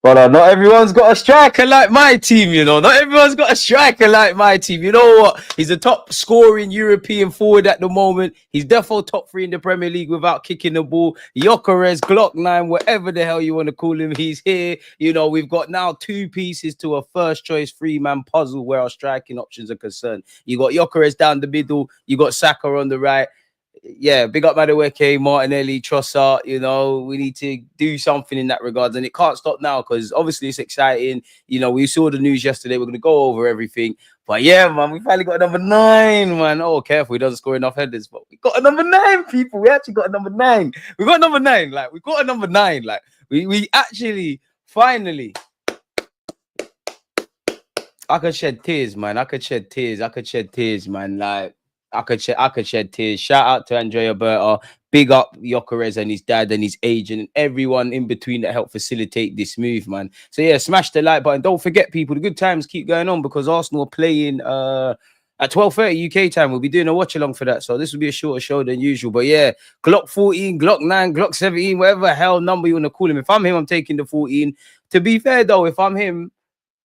But not everyone's got a striker like my team, you know. Not everyone's got a striker like my team. You know what? He's a top scoring European forward at the moment. He's definitely top three in the Premier League without kicking the ball. Gyökeres, Glock 9, whatever the hell you want to call him, he's here. You know, we've got now two pieces to a first choice three-man puzzle where our striking options are concerned. You got Gyökeres down the middle. You got Saka on the right. Yeah, big up Madueke, Martinelli, Trossard. You know, we need to do something in that regard, and it can't stop now because obviously it's exciting. You know, we saw the news yesterday. We're going to go over everything, but yeah, man, we finally got a number 9, man. Oh, careful, he doesn't score enough headers, but we got a number 9, people. We actually got a number 9. We got number 9. Like, we got a number 9. Like, we actually finally. I could shed tears, man. I could shed tears, man. Like. I could shed tears. Shout out to Andrea Berta. Big up Gyökeres and his dad and his agent and everyone in between that helped facilitate this move, man. So yeah, smash the like button. Don't forget, people, the good times keep going on because Arsenal are playing at 12:30 UK time. We'll be doing a watch along for that. So this will be a shorter show than usual. But yeah, Glock 14, Glock 9, Glock 17, whatever hell number you want to call him. If I'm him, I'm taking the 14. To be fair though, if I'm him,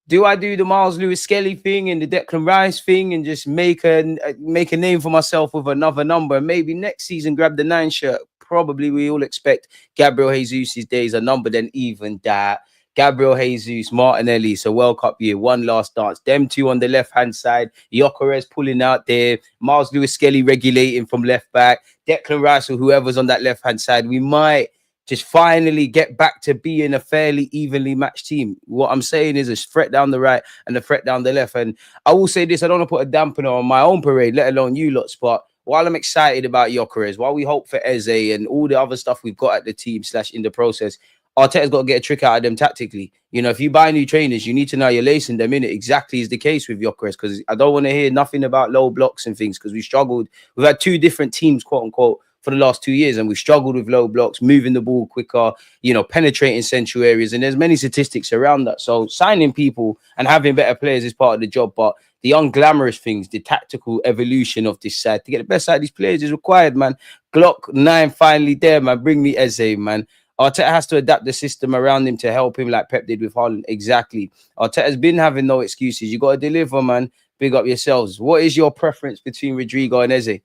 do I do the Miles Lewis Skelly thing and the Declan Rice thing and just make a name for myself with another number? Maybe next season grab the 9 shirt. Probably we all expect Gabriel Jesus' days are numbered and even that. Gabriel Jesus, Martinelli, so World Cup year, one last dance. Them two on the left-hand side. Gyökeres pulling out there. Miles Lewis Skelly regulating from left back. Declan Rice or whoever's on that left-hand side. We might just finally get back to being a fairly evenly matched team. What I'm saying is a threat down the right and a threat down the left. And I will say this, I don't want to put a dampener on my own parade, let alone you lot's. But while I'm excited about Gyökeres, while we hope for Eze and all the other stuff we've got at the team / in the process, Arteta's got to get a trick out of them tactically. You know, if you buy new trainers, you need to know you're lacing them in. It exactly is the case with Gyökeres because I don't want to hear nothing about low blocks and things because we struggled. We've had two different teams, quote unquote, for the last 2 years, and we've struggled with low blocks, moving the ball quicker, you know, penetrating central areas, and there's many statistics around that. So signing people and having better players is part of the job, but the unglamorous things, the tactical evolution of this side to get the best out of these players is required, man. Glock 9 finally there, man. Bring me Eze, man. Arteta has to adapt the system around him to help him like Pep did with Haaland. Exactly. Arteta's been having no excuses. You got to deliver, man. Big up yourselves. What is your preference between Rodrigo and Eze?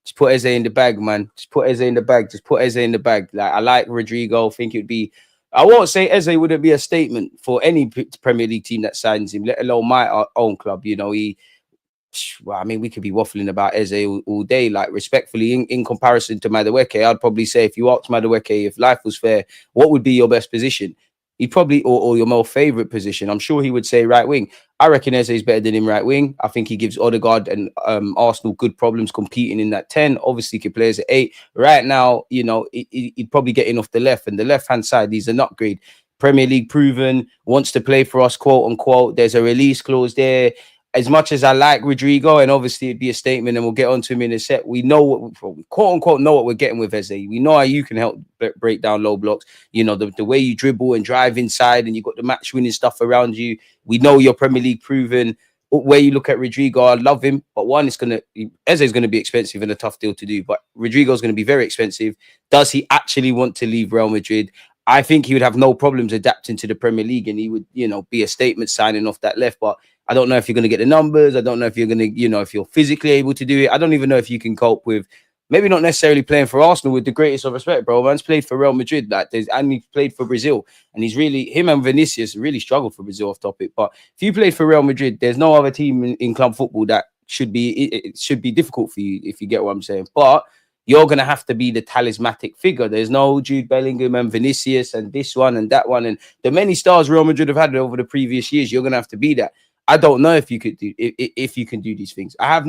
Just put Eze in the bag, man. Just put Eze in the bag. Just put Eze in the bag. Like, I like Rodrigo. Think it'd be... I won't say Eze wouldn't be a statement for any Premier League team that signs him, let alone my own club. You know, well, I mean, we could be waffling about Eze all day. Like, respectfully, in comparison to Madueke, I'd probably say if you asked Madueke if life was fair, what would be your best position? He'd probably, or your more favourite position, I'm sure he would say right wing. I reckon Eze is better than him right wing. I think he gives Odegaard and Arsenal good problems competing in that 10. Obviously, he could play as an 8. Right now, you know, he'd probably get in off the left. And the left-hand side, he's an upgrade. Premier League proven, wants to play for us, quote unquote. There's a release clause there. As much as I like Rodrigo, and obviously it'd be a statement, and we'll get onto him in a set. We know what we quote unquote know what we're getting with Eze. We know how you can help break down low blocks. You know, the way you dribble and drive inside, and you got the match winning stuff around you. We know you're Premier League proven. Where you look at Rodrigo, I love him, but one, Eze is gonna be expensive and a tough deal to do. But Rodrigo's gonna be very expensive. Does he actually want to leave Real Madrid? I think he would have no problems adapting to the Premier League, and he would, you know, be a statement signing off that left. But I don't know if you're going to get the numbers. I don't know if you're going to, you know, if you're physically able to do it. I don't even know if you can cope with maybe not necessarily playing for Arsenal with the greatest of respect, bro. Man's played for Real Madrid, and he played for Brazil. And he's really, him and Vinicius really struggled for Brazil off topic. But if you played for Real Madrid, there's no other team in club football that it should be difficult for you, if you get what I'm saying. But you're going to have to be the talismanic figure. There's no Jude Bellingham and Vinicius and this one and that one. And the many stars Real Madrid have had over the previous years, you're going to have to be that. I don't know if you could do if you can do these things. I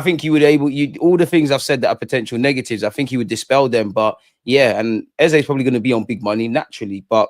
think you would all the things I've said that are potential negatives, I think you would dispel them. But yeah, and Eze is probably going to be on big money naturally, but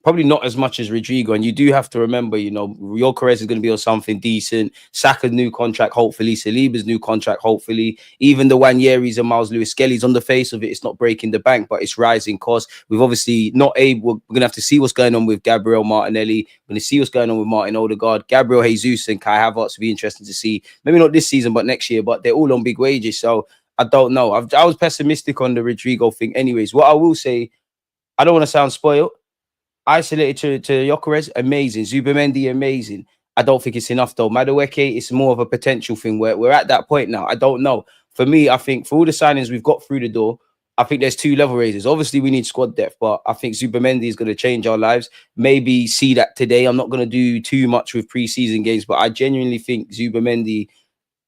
probably not as much as Rodrigo. And you do have to remember, you know, Gyökeres is going to be on something decent. Saka's new contract, hopefully. Saliba's new contract, hopefully. Even the Wanyeris and Miles Lewis Skelly's on the face of it. It's not breaking the bank, but it's rising costs. We've obviously not able. We're going to have to see what's going on with Gabriel Martinelli. We're going to see what's going on with Martin Odegaard. Gabriel Jesus and Kai Havertz will be interesting to see. Maybe not this season, but next year. But they're all on big wages. So I don't know. I was pessimistic on the Rodrigo thing anyways. What I will say, I don't want to sound spoiled. Isolated to Gyökeres, amazing. Zubamendi, amazing. I don't think it's enough though. Madueke, it's more of a potential thing where we're at that point now. I don't know. For me, I think for all the signings we've got through the door, I think there's two level raises. Obviously, we need squad depth, but I think Zubamendi is going to change our lives. Maybe see that today. I'm not going to do too much with preseason games, but I genuinely think Zubamendi.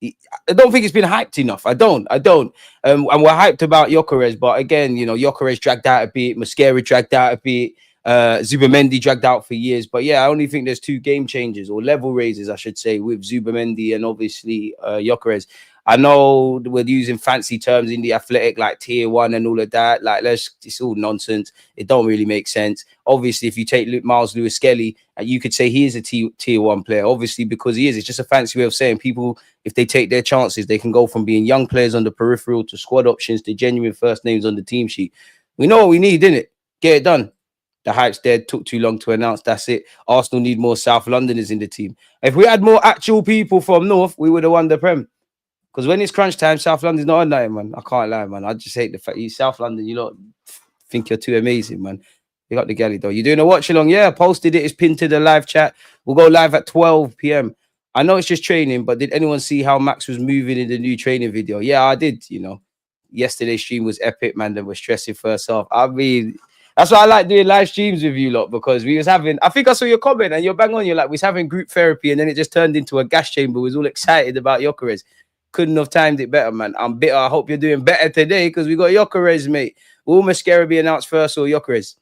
I don't think it's been hyped enough. I don't. And we're hyped about Gyökeres, but again, you know, Gyökeres dragged out a bit, Mosquera dragged out a bit, Zubamendi dragged out for years. But yeah, I only think there's two game changers or level raises, I should say, with Zubamendi and obviously Gyökeres. I know we're using fancy terms in the athletic, like tier one and all of that. Like, it's all nonsense. It don't really make sense. Obviously, if you take Miles Lewis Skelly, you could say he is a tier one player, obviously, because he is. It's just a fancy way of saying people, if they take their chances, they can go from being young players on the peripheral to squad options to genuine first names on the team sheet. We know what we need, didn't it? Get it done. The hype's dead. Took too long to announce. That's it. Arsenal need more South Londoners in the team. If we had more actual people from North, we would have won the Prem. Because when it's crunch time, South London's not on that, man. I can't lie, man. I just hate the fact you South London, you lot think you're too amazing, man. You got the galley, though. You're doing a watch along? Yeah, posted it. It's pinned to the live chat. We'll go live at 12 p.m. I know it's just training, but did anyone see how Max was moving in the new training video? Yeah, I did, you know. Yesterday's stream was epic, man. Then we're stressing first half. I mean, that's why I like doing live streams with you lot, because we was having, I think I saw your comment and you're bang on. You're like, we was having group therapy and then it just turned into a gas chamber. We was all excited about Gyökeres. Couldn't have timed it better, man. I'm bitter. I hope you're doing better today because we got Gyökeres, mate. Will Mosquera be announced first or Gyökeres?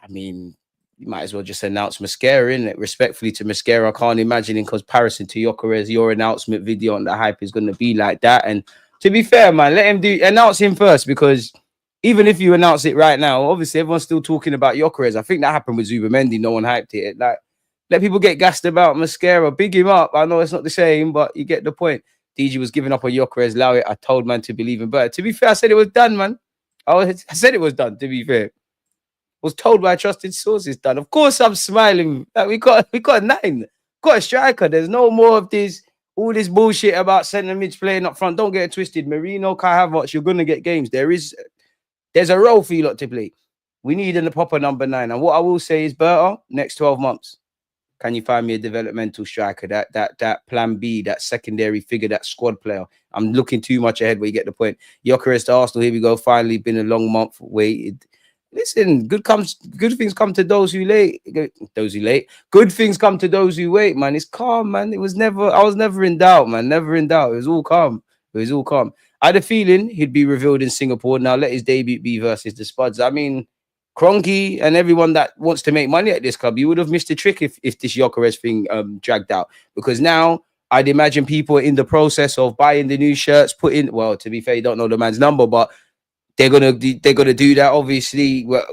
I mean, you might as well just announce Mosquera, innit? Respectfully to Mosquera, I can't imagine in comparison to Gyökeres, your announcement video on the hype is going to be like that. And to be fair, man, let him announce him first, because even if you announce it right now, obviously everyone's still talking about Gyökeres. I think that happened with Zubamendi. No one hyped it. Like, let people get gassed about Mosquera. Big him up. I know it's not the same, but you get the point. DG was giving up on Gyökeres. Allow it. I told man to believe in better. To be fair, I said it was done, man. I said it was done, to be fair. Was told by trusted sources done. Of course, I'm smiling. Like, we got a 9. Got a striker. There's no more of this, all this bullshit about centre mids playing up front. Don't get it twisted. Marino, Kai Havertz, you're gonna get games. There's a role for you lot to play. We need a proper number 9. And what I will say is, Berta, next 12 months, can you find me a developmental striker, that plan B, that secondary figure, that squad player? I'm looking too much ahead, where you get the point. Gyökeres to Arsenal, here we go. Finally, been a long month waited. Listen, good things come to those who late. Good things come to those who wait, man. It's calm, man. I was never in doubt, man. Never in doubt. It was all calm. I had a feeling he'd be revealed in Singapore. Now let his debut be versus the Spuds. I mean, Kroenke and everyone that wants to make money at this club, you would have missed a trick if this Gyökeres thing dragged out. Because now I'd imagine people are in the process of buying the new shirts, well, to be fair, you don't know the man's number, but they're gonna do that, obviously. Well,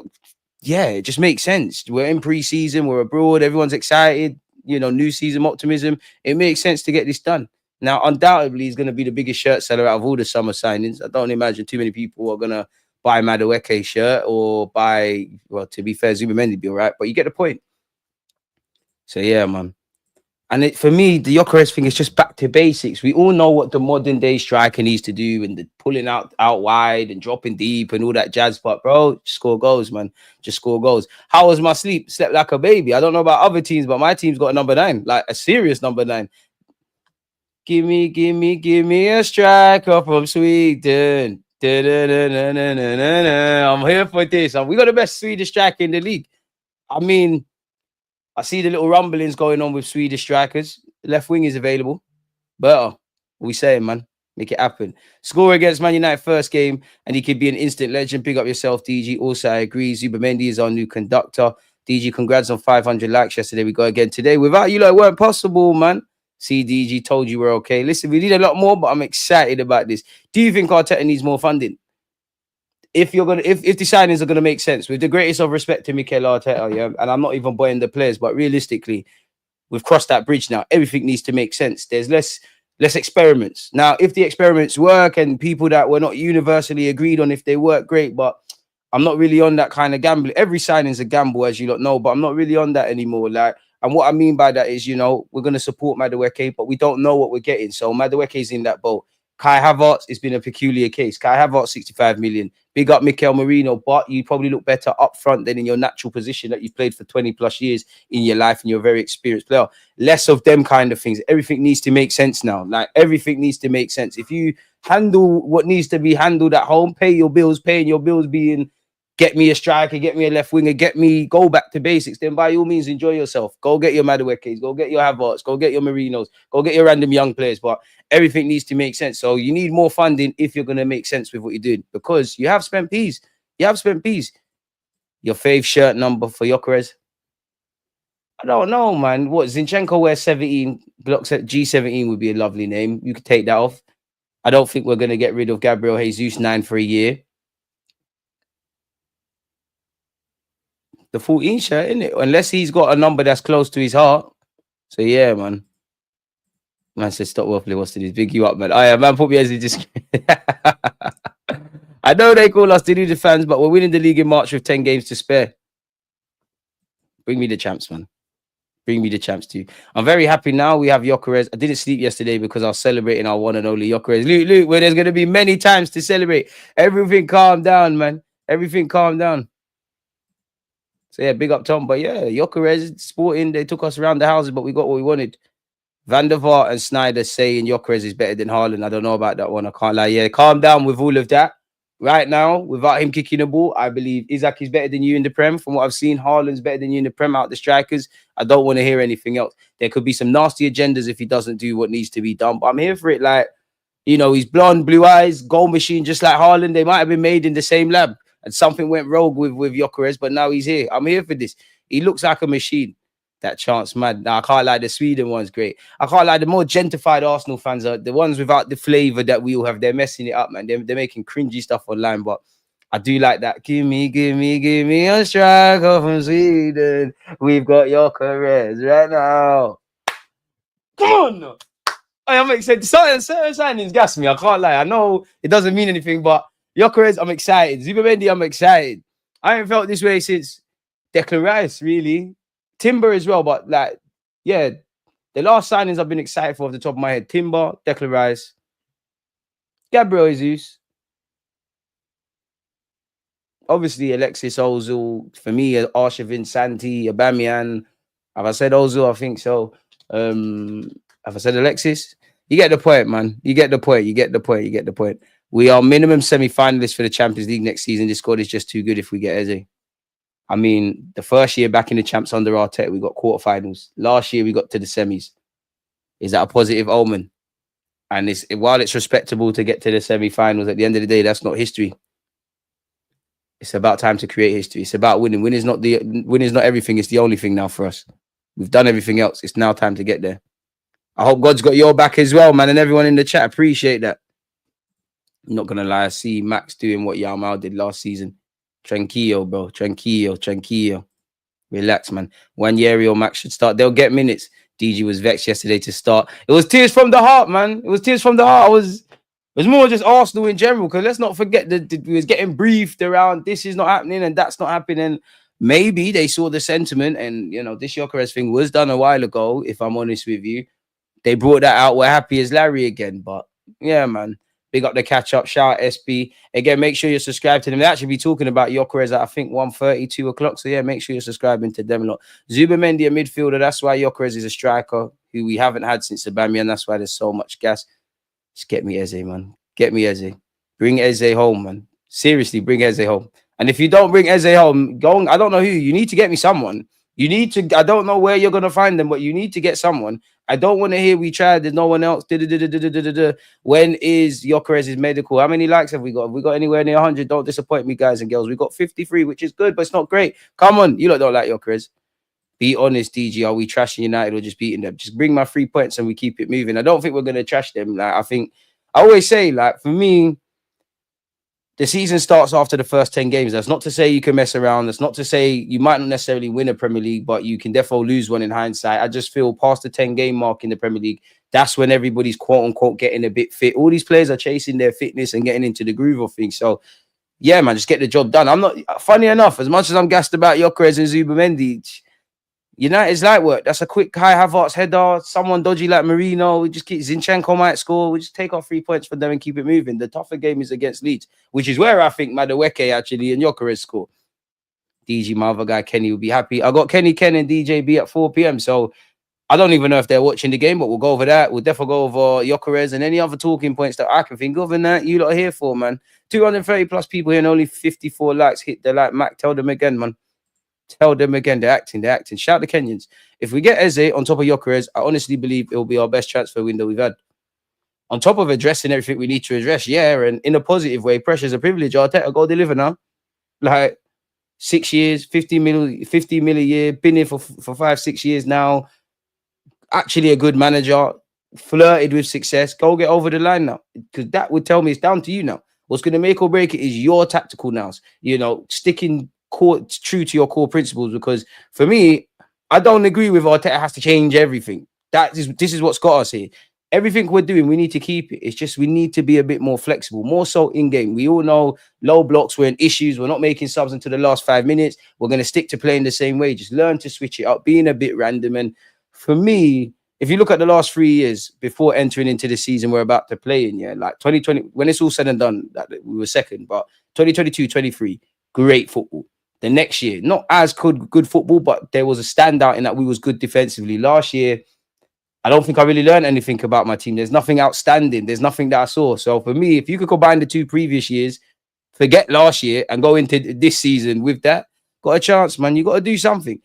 yeah, it just makes sense. We're in pre-season, we're abroad, everyone's excited, you know, new season optimism. It makes sense to get this done. Now, undoubtedly, he's going to be the biggest shirt seller out of all the summer signings. I don't imagine too many people are going to buy Madueke shirt or buy, well, to be fair, Zubamendi be all right, but you get the point. So, yeah, man. And for me, the Gyökeres thing is just back to basics. We all know what the modern day striker needs to do, and the pulling out wide and dropping deep and all that jazz. But, bro, just score goals, man. Just score goals. How was my sleep? Slept like a baby. I don't know about other teams, but my team's got a number 9, like a serious number 9. Give me a striker from Sweden. I'm here for this. We got the best Swedish striker in the league. I mean, I see the little rumblings going on with Swedish strikers. Left wing is available. But what we saying, man? Make it happen. Score against Man United first game, and he could be an instant legend. Pick up yourself, DG. Also, I agree. Zubamendi is our new conductor. DG, congrats on 500 likes yesterday. We go again today. Without you, it weren't possible, man. CDG told you we're okay. Listen, we need a lot more, but I'm excited about this. Do you think Arteta needs more funding? If the signings are gonna make sense, with the greatest of respect to Mikel Arteta, yeah, and I'm not even buying the players, but realistically, we've crossed that bridge now. Everything needs to make sense. There's less experiments now. If the experiments work and people that were not universally agreed on, if they work, great. But I'm not really on that kind of gambling. Every signing is a gamble, as you lot know, but I'm not really on that anymore. Like. And what I mean by that is, you know, we're going to support Madueke, but we don't know what we're getting. So Madueke is in that boat. Kai Havertz has been a peculiar case. Kai Havertz, 65 million. Big up Mikel Merino, but you probably look better up front than in your natural position that you've played for 20 plus years in your life and you're a very experienced player. Less of them kind of things. Everything needs to make sense now. Like, everything needs to make sense. If you handle what needs to be handled at home, paying your bills being get me a striker, get me a left winger, go back to basics, then by all means enjoy yourself. Go get your Maduekes, go get your Havertz, go get your Marinos, go get your random young players. But everything needs to make sense. So you need more funding if you're going to make sense with what you're doing, because you have spent peas. Your fave shirt number for Gyökeres? I don't know, man. What, Zinchenko wears 17, blocks at G17 would be a lovely name. You could take that off. I don't think we're going to get rid of Gabriel Jesus 9 for a year. The 14 shirt, isn't it? Unless he's got a number that's close to his heart. So yeah, man. Man said stop waffling. What's to do? Big you up, man. Oh yeah, man, put me as he just. I know they call us the fans, but we're winning the league in March with 10 games to spare. Bring me the champs, man. Bring me the champs too. I'm very happy now. We have Gyökeres. I didn't sleep yesterday because I was celebrating our one and only Gyökeres. Luke, where there's going to be many times to celebrate. Everything calm down, man. Everything calm down. So yeah, big up Tom. But yeah, Gyökeres, Sporting, they took us around the houses, but we got what we wanted. Van der Vaart and Snyder saying Gyökeres is better than Haaland. I don't know about that one. I can't lie. Yeah, calm down with all of that. Right now, without him kicking the ball, I believe Isaac is better than you in the Prem. From what I've seen, Haaland's better than you in the Prem out the strikers. I don't want to hear anything else. There could be some nasty agendas if he doesn't do what needs to be done. But I'm here for it. Like, you know, he's blonde, blue eyes, goal machine, just like Haaland. They might have been made in the same lab. And something went rogue with Gyökeres, but now he's here. I'm here for this. He looks like a machine. That chance, man. Now, I can't lie, the Sweden one's great. I can't lie, the more gentrified Arsenal fans are the ones without the flavour that we all have. They're messing it up, man. They're making cringy stuff online, but I do like that. Give me a striker from Sweden. We've got Gyökeres right now. Come on! I'm excited. Certain signings gas me. I can't lie. I know it doesn't mean anything, but Gyökeres, I'm excited. Zubimendi, I'm excited. I haven't felt this way since Declan Rice, really. Timber as well, but like, yeah, the last signings I've been excited for off the top of my head: Timber, Declan Rice, Gabriel Jesus, obviously Alexis Ozil. For me, Arshavin, Santi, Aubameyang. Have I said Ozil? I think so. Have I said Alexis? You get the point, man. You get the point. We are minimum semi-finalists for the Champions League next season. This squad is just too good if we get Eze. I mean, the first year back in the champs under Arteta, we got quarterfinals. Last year, we got to the semis. Is that a positive omen? And while it's respectable to get to the semi-finals, at the end of the day, that's not history. It's about time to create history. It's about winning. Winning's not everything. It's the only thing now for us. We've done everything else. It's now time to get there. I hope God's got your back as well, man, and everyone in the chat. Appreciate that. I'm not going to lie. I see Max doing what Yamal did last season. Tranquillo, bro. Tranquillo. Relax, man. Wanyeri or Max should start. They'll get minutes. DG was vexed yesterday to start. It was tears from the heart, man. It was tears from the heart. It was more just Arsenal in general, because let's not forget that we was getting briefed around this is not happening and that's not happening. Maybe they saw the sentiment, and, you know, this Gyökeres thing was done a while ago, if I'm honest with you. They brought that out. We're happy as Larry again. But, yeah, man. Big up the catch-up. Shout out SB. Again, make sure you're subscribed to them. They actually be talking about Gyökeres at, I think, 1:30, 2 o'clock. So, yeah, make sure you're subscribing to them a lot. Zubimendi, a midfielder. That's why Gyökeres is a striker who we haven't had since Aubameyang. That's why there's so much gas. Just get me Eze, man. Get me Eze. Bring Eze home, man. Seriously, bring Eze home. And if you don't bring Eze home, I don't know who. You need to get me someone. I don't know where you're going to find them, but you need to get someone. I don't want to hear we tried. There's no one else. When is Gyökeres' medical? How many likes have we got? Have we got anywhere near 100? Don't disappoint me, guys and girls. We got 53, which is good, but it's not great. Come on. You lot don't like Gyökeres. Be honest, DG. Are we trashing United or just beating them? Just bring my 3 points and we keep it moving. I don't think we're going to trash them. Like, I always say, like, for me, the season starts after the first 10 games. That's not to say you can mess around. That's not to say you might not necessarily win a Premier League, but you can definitely lose one in hindsight. I just feel past the 10-game mark in the Premier League, that's when everybody's quote-unquote getting a bit fit. All these players are chasing their fitness and getting into the groove of things. So, yeah, man, just get the job done. I'm not, funny enough, as much as I'm gassed about Gyökeres and Zubimendi, United's light work. That's a quick Kai Havertz header. Someone dodgy like Marino. We just keep Zinchenko might score. We just take off 3 points for them and keep it moving. The tougher game is against Leeds, which is where I think Madueke actually and Gyökeres score. DG, my other guy Kenny will be happy. I got Kenny, Ken, and DJB at 4 p.m. So I don't even know if they're watching the game, but we'll go over that. We'll definitely go over Gyökeres and any other talking points that I can think of. And that you lot are here for, man. 230 plus people here and only 54 likes. Hit the like, Mac. Tell them again, man. Tell them again. They're acting. They're acting. Shout the Kenyans. If we get Eze on top of Gyökeres, I honestly believe it will be our best transfer window we've had. On top of addressing everything we need to address, yeah, and in a positive way, pressure's a privilege. Arteta, go deliver now. Like 6 years, 50 mil a year, been here for 5-6 years now. Actually a good manager, flirted with success. Go get over the line now, because that would tell me it's down to you now. What's going to make or break it is your tactical nows. Sticking true to your core principles. Because for me, I don't agree with Arteta has to change everything. This is what's got us here. Everything we're doing, we need to keep it. It's just we need to be a bit more flexible, more so in game. We all know low blocks, we're in issues. We're not making subs until the last 5 minutes. We're going to stick to playing the same way. Just learn to switch it up, being a bit random. And for me, if you look at the last 3 years before entering into the season we're about to play in, yeah, like 2020, when it's all said and done, that we were second, but 2022, 23, great football. The next year, not as good football, but there was a standout in that we was good defensively. Last year, I don't think I really learned anything about my team. There's nothing outstanding. There's nothing that I saw. So for me, if you could combine the 2 previous years, forget last year and go into this season with that, got a chance, man. You got to do something.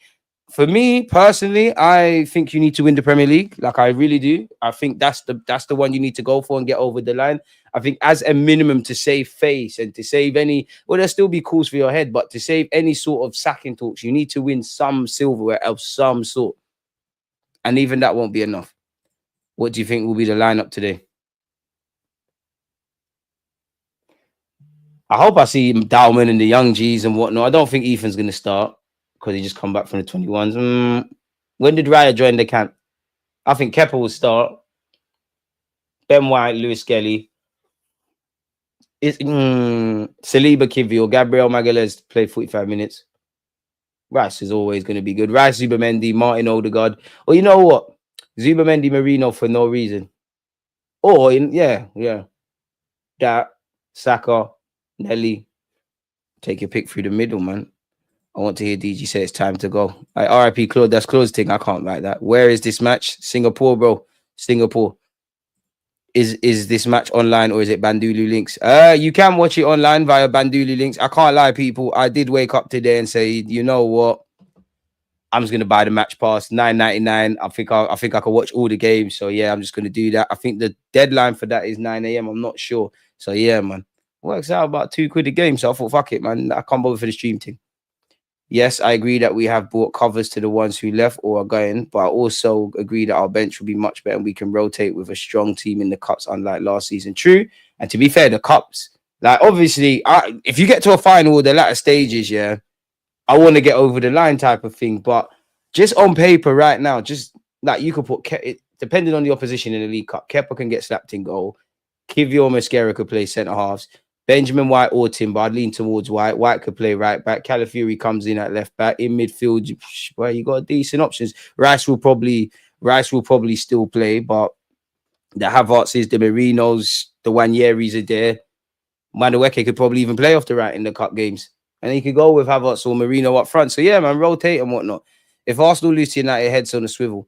For me personally, I think you need to win the Premier League. Like I really do. I think that's the one you need to go for and get over the line. I think as a minimum to save face and to save any, well, there'll still be calls for your head, but to save any sort of sacking talks, you need to win some silverware of some sort. And even that won't be enough. What do you think will be the lineup today? I hope I see Dowman and the young G's and whatnot. I don't think Ethan's going to start because he just come back from the 21s. When did Raya join the camp? I think Kepa will start. Ben White, Lewis Kelly. Saliba, Kivio, Gabriel Magalhaes played 45 minutes. Rice is always going to be good. Rice, Zubamendi, Martin Odegaard. Or you know what? Zubamendi, Marino for no reason. Or, that, Saka, Nelly. Take your pick through the middle, man. I want to hear DG say it's time to go. RIP Claude, that's Claude's thing. I can't like that. Where is this match? Singapore, bro. Singapore. Is this match online or is it Bandulu links? You can watch it online via Bandulu links. I can't lie, people. I did wake up today and say, you know what? I'm just gonna buy the match pass, $9.99. I think I can watch all the games. So yeah, I'm just gonna do that. I think the deadline for that is 9 a.m. I'm not sure. So yeah, man. Works out about £2 a game. So I thought, fuck it, man. I can't bother for the stream thing. Yes, I agree that we have brought covers to the ones who left or are going, but I also agree that our bench will be much better and we can rotate with a strong team in the cups, unlike last season. True. And to be fair, the cups, like obviously, if you get to a final, the latter stages, yeah, I want to get over the line type of thing. But just on paper right now, just like you could put, depending on the opposition in the League Cup, Kepa can get slapped in goal. Kivio Mascara could play centre halves. Benjamin White or Timber, I'd lean towards White. White could play right back. Calafiori comes in at left back. In midfield, well, you got decent options. Rice will probably still play, but the Havertz's, the Marinos, the Wanyeris are there. Madueke could probably even play off the right in the cup games. And he could go with Havertz or Marino up front. So yeah, man, rotate and whatnot. If Arsenal lose to United, heads on a swivel.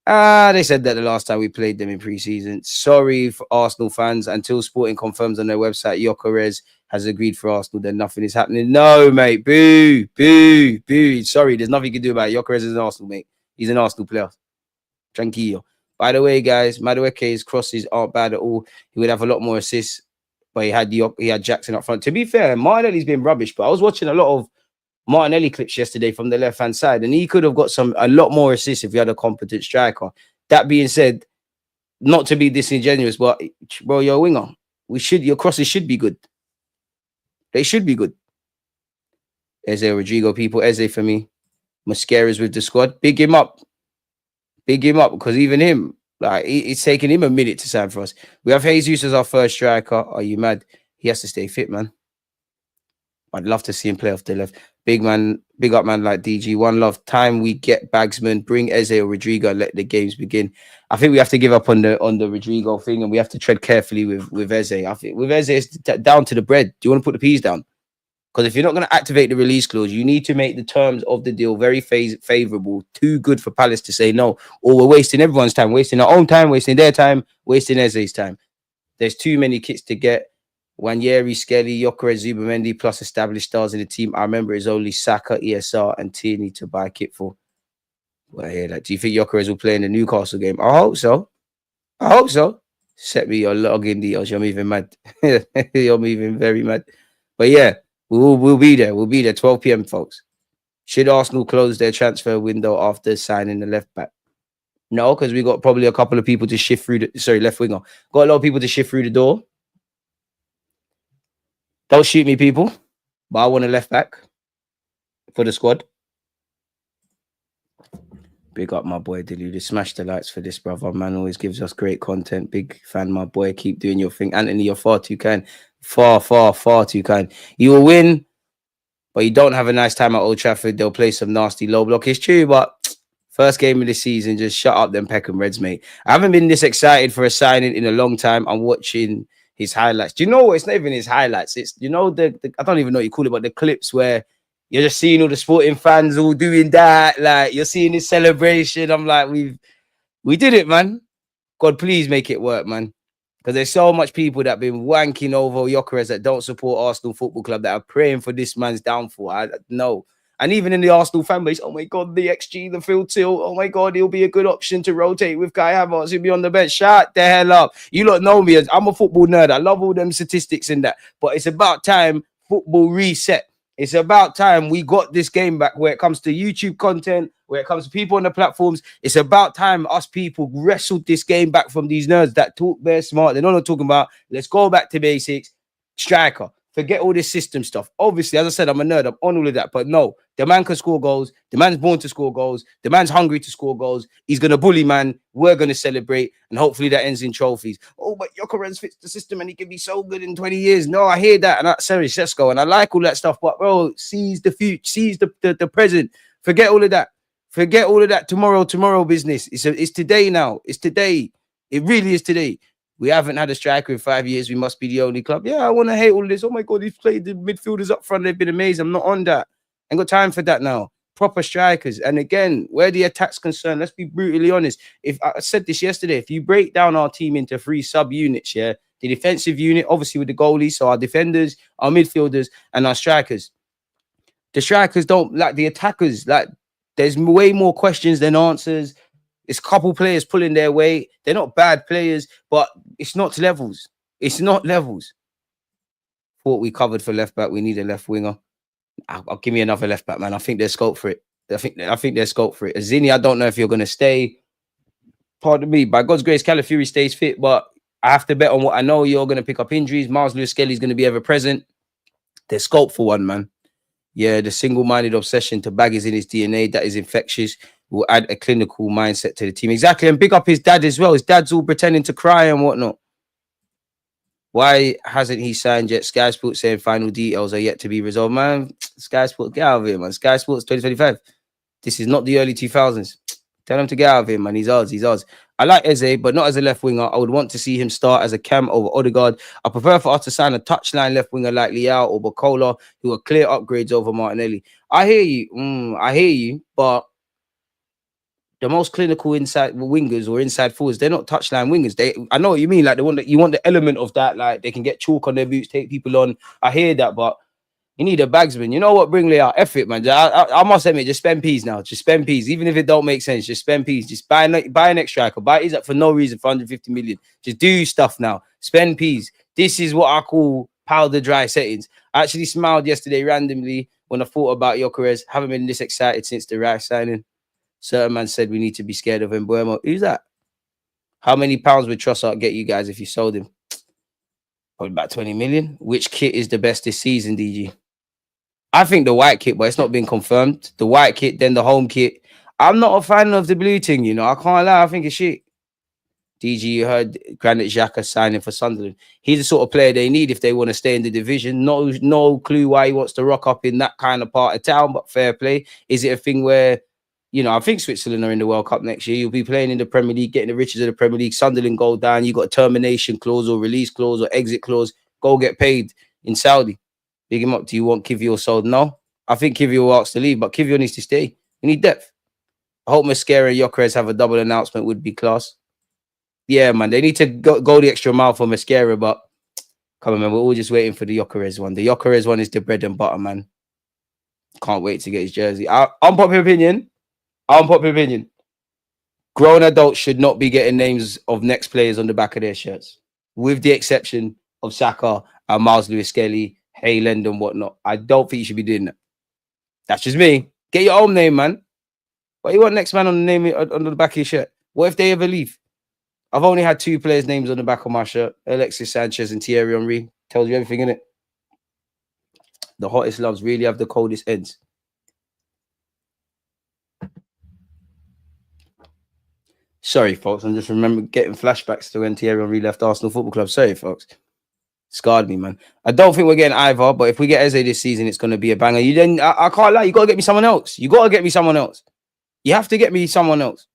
They said that the last time we played them in pre-season. Sorry for Arsenal fans. Until Sporting confirms on their website Gyökeres has agreed for Arsenal, then nothing is happening. No, mate. Boo, boo, boo. Sorry, there's nothing you can do about it. Gyökeres is an Arsenal, mate. He's an Arsenal player. Tranquillo. By the way, guys, Madueke's crosses aren't bad at all. He would have a lot more assists, but he had Jackson up front. To be fair, Martinelli's been rubbish, but I was watching a lot of Martinelli clips yesterday from the left-hand side, and he could have got a lot more assists if he had a competent striker. That being said, not to be disingenuous, but bro, you're a winger. Your crosses should be good. They should be good. Eze, Rodrigo, people. Eze for me. Mascara's with the squad. Big him up. Big him up, because even him, like, it's taking him a minute to sign for us. We have Jesus as our first striker. Are you mad? He has to stay fit, man. I'd love to see him play off the left. Big up man like DG. One love. Time we get Bagsman, bring Eze or Rodrigo, and let the games begin. I think we have to give up on the Rodrigo thing, and we have to tread carefully with Eze. I think with Eze, it's down to the bread. Do you want to put the peas down? Because if you're not going to activate the release clause, you need to make the terms of the deal very favorable. Too good for Palace to say no, or we're wasting everyone's time, wasting our own time, wasting their time, wasting Eze's time. There's too many kits to get. Wanyeri, Skelly, Gyökeres, Zubamendi, plus established stars in the team. I remember it's only Saka, ESR, and Tierney to buy kit for. Well, I hear that. Do you think Gyökeres will play in the Newcastle game? I hope so. Set me your login details. You're moving mad. You're moving very mad. But yeah, we'll be there. We'll be there 12 p.m, folks. Should Arsenal close their transfer window after signing the left back? No, because we got probably a couple of people to shift through left winger. Got a lot of people to shift through the door. Don't shoot me, people. But I want a left back for the squad. Big up my boy Dilly. Smash the lights for this, brother. Man always gives us great content. Big fan, my boy. Keep doing your thing. Anthony, you're far too kind. Far too kind. You will win, but you don't have a nice time at Old Trafford. They'll play some nasty low block. It's true, but first game of the season, just shut up them Peckham Reds, mate. I haven't been this excited for a signing in a long time. I'm watching his highlights. Do you know what? It's not even his highlights. It's, you know, the I don't even know what you call it, but the clips where you're just seeing all the Sporting fans all doing that. Like, you're seeing this celebration. I'm like, we did it, man. God, please make it work, man. Because there's so much people that have been wanking over Gyökeres that don't support Arsenal Football Club that are praying for this man's downfall. I know. And even in the Arsenal fan base, oh my God, the XG, the field tilt. Oh my God, he'll be a good option to rotate with Kai Havertz. He'll be on the bench. Shut the hell up. You lot know me. I'm a football nerd. I love all them statistics in that. But it's about time football reset. It's about time we got this game back where it comes to YouTube content, where it comes to people on the platforms. It's about time us people wrestled this game back from these nerds that talk very smart. They know what I'm talking about. Let's go back to basics. Striker. Forget all this system stuff. Obviously, as I said, I'm a nerd. I'm on all of that. But no, the man can score goals. The man's born to score goals. The man's hungry to score goals. He's going to bully, man. We're going to celebrate. And hopefully that ends in trophies. Oh, but Gyökeres fits the system and he can be so good in 20 years. No, I hear that. And sorry, let's go. And I like all that stuff. But, bro, seize the future. Seize the present. Forget all of that. Forget all of that tomorrow business. It's today now. It's today. It really is today. We haven't had a striker in 5 years. We must be the only club. Yeah, I want to hate all of this. Oh, my God, he's played the midfielders up front. They've been amazing. I'm not on that. Ain't got time for that now. Proper strikers. And again, where the attack's concerned, let's be brutally honest. If I said this yesterday, if you break down our team into 3 sub-units, yeah, the defensive unit, obviously with the goalies, so our defenders, our midfielders, and our strikers. The strikers don't like the attackers. Like, there's way more questions than answers. It's a couple players pulling their weight. They're not bad players, but it's not levels. It's not levels. Thought we covered for left back. We need a left winger. I'll give me another left back, man. I think there's scope for it. I think there's scope for it. Azini, I don't know if you're going to stay. Pardon me. By God's grace, Calafiori stays fit, but I have to bet on what I know. You're going to pick up injuries. Miles Lewis-Skelly's going to be ever present. There's scope for one, man. Yeah, the single-minded obsession to bag is in his DNA. That is infectious. Will add a clinical mindset to the team. Exactly. And pick up his dad as well. His dad's all pretending to cry and whatnot. Why hasn't he signed yet? Sky Sports saying final details are yet to be resolved. Man, Sky Sports, get out of here, man. Sky Sports 2025. This is not the early 2000s. Tell him to get out of here, man. He's ours. I like Eze, but not as a left winger. I would want to see him start as a cam over Odegaard. I prefer for us to sign a touchline left winger like Leao or Bacola, who are clear upgrades over Martinelli. I hear you, but the most clinical inside wingers or inside forwards, they're not touchline wingers. I know what you mean. Like, you want the element of that. Like, they can get chalk on their boots, take people on. I hear that, but you need a bagsman. You know what? Bring Leao. F it, man. I must admit, just spend peas now. Just spend peas. Even if it don't make sense, just spend peas. Just buy an extra striker. Buy his up for no reason for 150 million. Just do stuff now. Spend peas. This is what I call powder dry settings. I actually smiled yesterday randomly when I thought about Gyökeres. Haven't been this excited since the Rice signing. Certain man said we need to be scared of him. Who's that? How many pounds would Trossard get you guys if you sold him? Probably about 20 million. Which kit is the best this season, DG? I think the white kit, but it's not been confirmed. The white kit, then the home kit. I'm not a fan of the blue thing, you know. I can't lie. I think it's shit. DG, you heard Granit Xhaka signing for Sunderland. He's the sort of player they need if they want to stay in the division. No clue why he wants to rock up in that kind of part of town, but fair play. Is it a thing where, I think Switzerland are in the World Cup next year. You'll be playing in the Premier League, getting the riches of the Premier League. Sunderland go down. You got a termination clause or release clause or exit clause. Go get paid in Saudi. Big him up. Do you want Kivior sold? No. I think Kivior will ask to leave, but Kivior needs to stay. We need depth. I hope Mosquera and Gyökeres have a double announcement. Would be class. Yeah, man. They need to go the extra mile for Mosquera, but come on, man. We're all just waiting for the Gyökeres one. The Gyökeres one is the bread and butter, man. Can't wait to get his jersey. Unpopular opinion. Grown adults should not be getting names of next players on the back of their shirts, with the exception of Saka and Miles Lewis-Skelly, Hayland and whatnot. I don't think you should be doing that. That's just me. Get your own name, man. What you want next man on the name on the back of your shirt? What if they ever leave? I've only had 2 players' names on the back of my shirt: Alexis Sanchez and Thierry Henry. Tells you everything, innit? The hottest loves really have the coldest ends. Sorry, folks. I'm just getting flashbacks to when Thierry Henry left Arsenal Football Club. Sorry, folks. Scarred me, man. I don't think we're getting either, but if we get Eze this season, it's going to be a banger. I can't lie. You got to get me someone else. You have to get me someone else.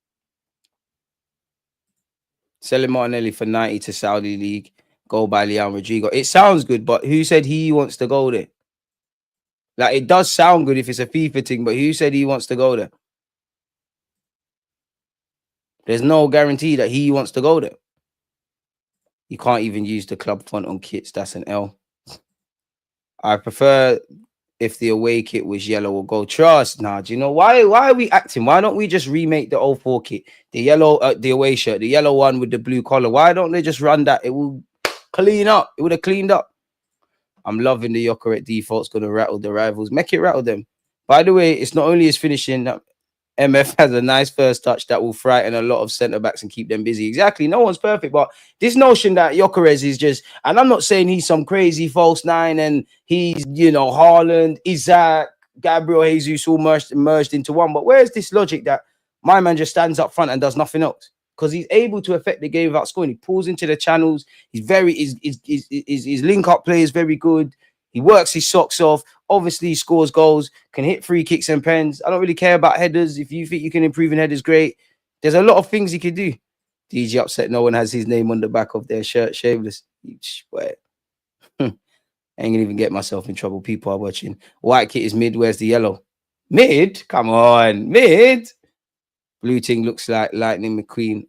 Selling Martinelli for 90 to Saudi League. Go by Leon Rodrigo. It sounds good, but who said he wants to go there? Like, it does sound good if it's a FIFA thing, but who said he wants to go there? There's no guarantee that he wants to go there. You can't even use the club font on kits. That's an L. I prefer if the away kit was yellow or gold. Trust. Nah, do you know why are we acting? Why don't we just remake the 04 kit? The yellow, the away shirt, the yellow one with the blue collar. Why don't they just run that? It will clean up. It would have cleaned up. I'm loving the Gyökeres default. It's going to rattle the rivals. Make it rattle them. By the way, it's not only his finishing. MF has a nice first touch that will frighten a lot of centre-backs and keep them busy. Exactly. No one's perfect. But this notion that Gyökeres is just... And I'm not saying he's some crazy false nine and he's, Haaland, Isaac, Gabriel Jesus all merged into one. But where's this logic that my man just stands up front and does nothing else? Because he's able to affect the game without scoring. He pulls into the channels. His link-up play is very good. He works his socks off. Obviously, he scores goals, can hit free kicks and pens. I don't really care about headers. If you think you can improve in headers, great. There's a lot of things he could do. DG upset no one has his name on the back of their shirt. Shameless. I ain't gonna even get myself in trouble. People are watching. White kit is mid. Where's the yellow? Mid? Come on. Mid? Blue thing looks like Lightning McQueen.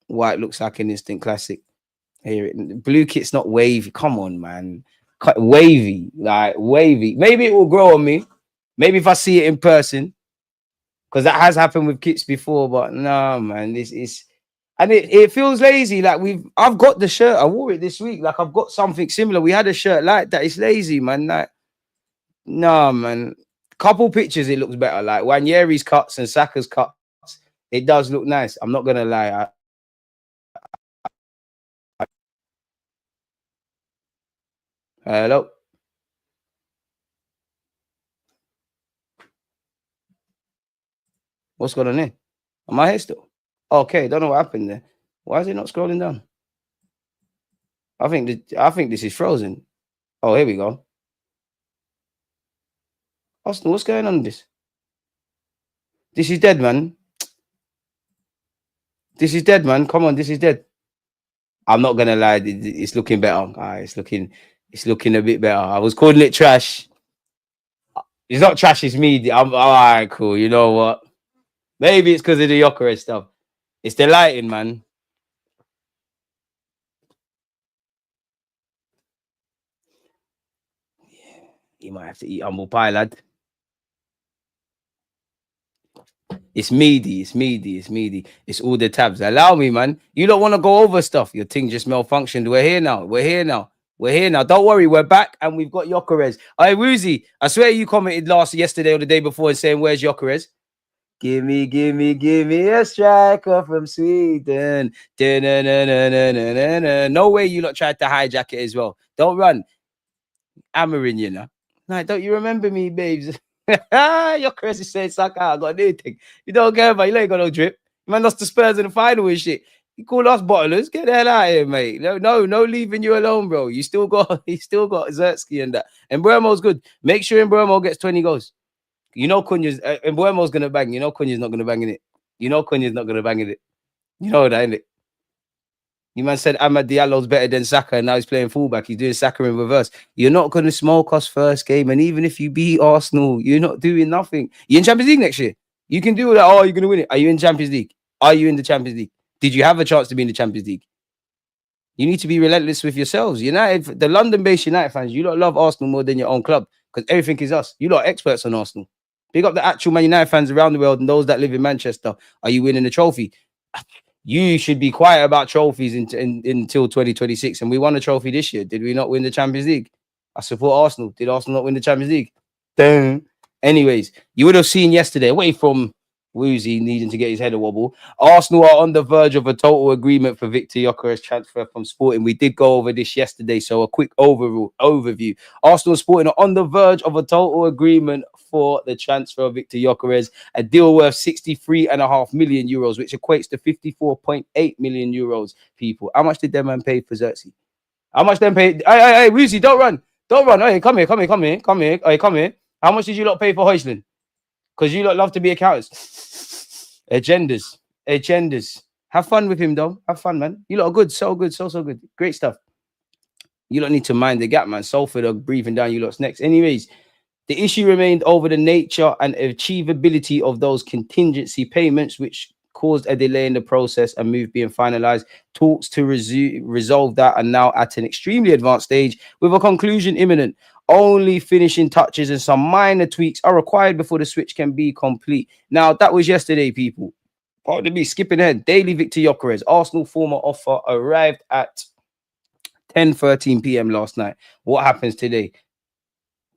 White looks like an instant classic. Hear it. Blue kit's not wavy. Come on, man. Wavy, like wavy. Maybe it will grow on me. Maybe if I see it in person, because that has happened with kits before. But no, man, this is, and it feels lazy. Like I've got the shirt. I wore it this week. Like I've got something similar. We had a shirt like that. It's lazy, man. Like, no, man. Couple pictures, it looks better. Like Wanyeri's cuts and Saka's cuts, it does look nice. I'm not gonna lie. Hello. What's going on here? Am I here still? Okay, don't know what happened there. Why is it not scrolling down? I think this is frozen. Oh, here we go. Austin, what's going on with this? This is dead, man. This is dead, man. Come on, this is dead. I'm not gonna lie, it's looking better. It's looking a bit better. I was calling it trash. It's not trash, it's me. I'm all right, cool. You know what? Maybe it's because of the Gyökeres stuff. It's the lighting, man. Yeah, you might have to eat humble pie, lad. It's meaty. It's all the tabs. Allow me, man. You don't want to go over stuff. Your thing just malfunctioned. We're here now. Don't worry, we're back and we've got Gyökeres. Hey, Woozy, I swear you commented yesterday or the day before and saying, where's Gyökeres? Give me a striker from Sweden. No way you lot tried to hijack it as well. Don't run. Hammering, you know. Like, don't you remember me, babes? Gyökeres is saying, Saka, I got anything. You don't care about you ain't got no drip. Man lost the Spurs in the final and shit. You call us bottlers? Get the hell out of here, mate. No leaving you alone, bro. You still got Zertsky and that. And Mbeumo's good. Make sure Mbeumo gets 20 goals. You know Cunha's Mbeumo's gonna bang. You know Cunha's not gonna bang in it. You know Cunha's not gonna bang in it. You know that, innit? You man said Amad Diallo's better than Saka, and now he's playing fullback. He's doing Saka in reverse. You're not going to smoke us first game, and even if you beat Arsenal, you're not doing nothing. You're in Champions League next year. You can do that. Oh, you're going to win it. Are you in Champions League? Are you in the Champions League? Did you have a chance to be in the Champions League? You need to be relentless with yourselves. United, the London-based United fans, you lot love Arsenal more than your own club because everything is us. You lot are experts on Arsenal. Big up the actual Man United fans around the world and those that live in Manchester. Are you winning a trophy? You should be quiet about trophies until 2026. And we won a trophy this year. Did we not win the Champions League? I support Arsenal. Did Arsenal not win the Champions League? Damn. Anyways, you would have seen yesterday, away from Woozy needing to get his head a wobble, Arsenal are on the verge of a total agreement for Viktor Gyökeres transfer from Sporting. We did go over this yesterday, so a quick overview. Arsenal and Sporting are on the verge of a total agreement for the transfer of Viktor Gyökeres, a deal worth 63.5 million euros, which equates to 54.8 million euros. People, how much did them man pay for Xerxes? How much them pay? Hey, Woozy, don't run. Hey, come here. Hey, come here. How much did you lot pay for Højlund? Because you lot love to be accountants. Agendas. Have fun with him, though. Have fun, man. You lot are good. So good. So good. Great stuff. You lot need to mind the gap, man. Salford are breathing down you lot's necks. Anyways, the issue remained over the nature and achievability of those contingency payments, which caused a delay in the process and move being finalized. Talks to resolve that are now at an extremely advanced stage with a conclusion imminent. Only finishing touches and some minor tweaks are required before the switch can be complete. Now, that was yesterday, people. Pardon me, skipping ahead. Daily Viktor Gyökeres, Arsenal former offer arrived at 10:13 p.m. last night. What happens today?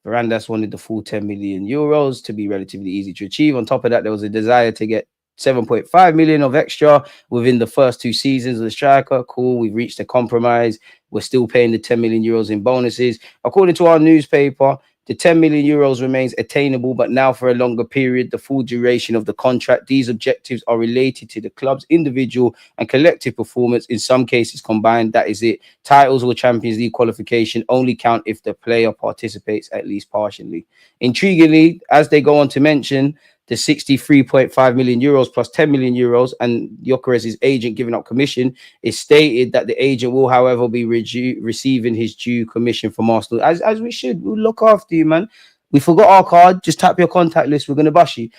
Varandas wanted the full 10 million euros to be relatively easy to achieve. On top of that, there was a desire to get 7.5 million of extra within the first 2 seasons of the striker. Cool, we've reached a compromise. We're still paying the 10 million euros in bonuses. According to our newspaper, the 10 million euros remains attainable, but now for a longer period, the full duration of the contract. These objectives are related to the club's individual and collective performance, in some cases combined. That is it. Titles or Champions League qualification only count if the player participates at least partially. Intriguingly, as they go on to mention, the 63.5 million euros plus 10 million euros and Gyökeres' agent giving up commission, is stated that the agent will, however, be receiving his due commission from Arsenal, as we should. We'll look after you, man. We forgot our card. Just tap your contact list. We're going to bust you.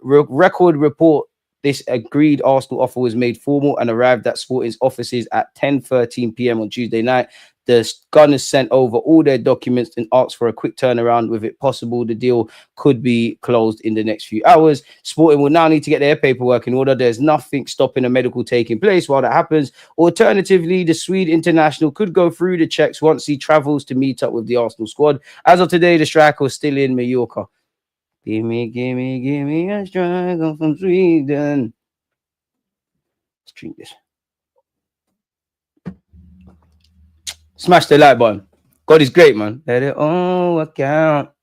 Record report. This agreed Arsenal offer was made formal and arrived at Sporting's offices at 10:13 p.m. on Tuesday night. The Gunners sent over all their documents and asked for a quick turnaround. With it possible, the deal could be closed in the next few hours. Sporting will now need to get their paperwork in order. There's nothing stopping a medical taking place while that happens. Alternatively, the Swede international could go through the checks once he travels to meet up with the Arsenal squad. As of today, the striker is still in Mallorca. Give me a striker from Sweden. Let's drink this. Smash the like button. God is great, man. Let it all work out.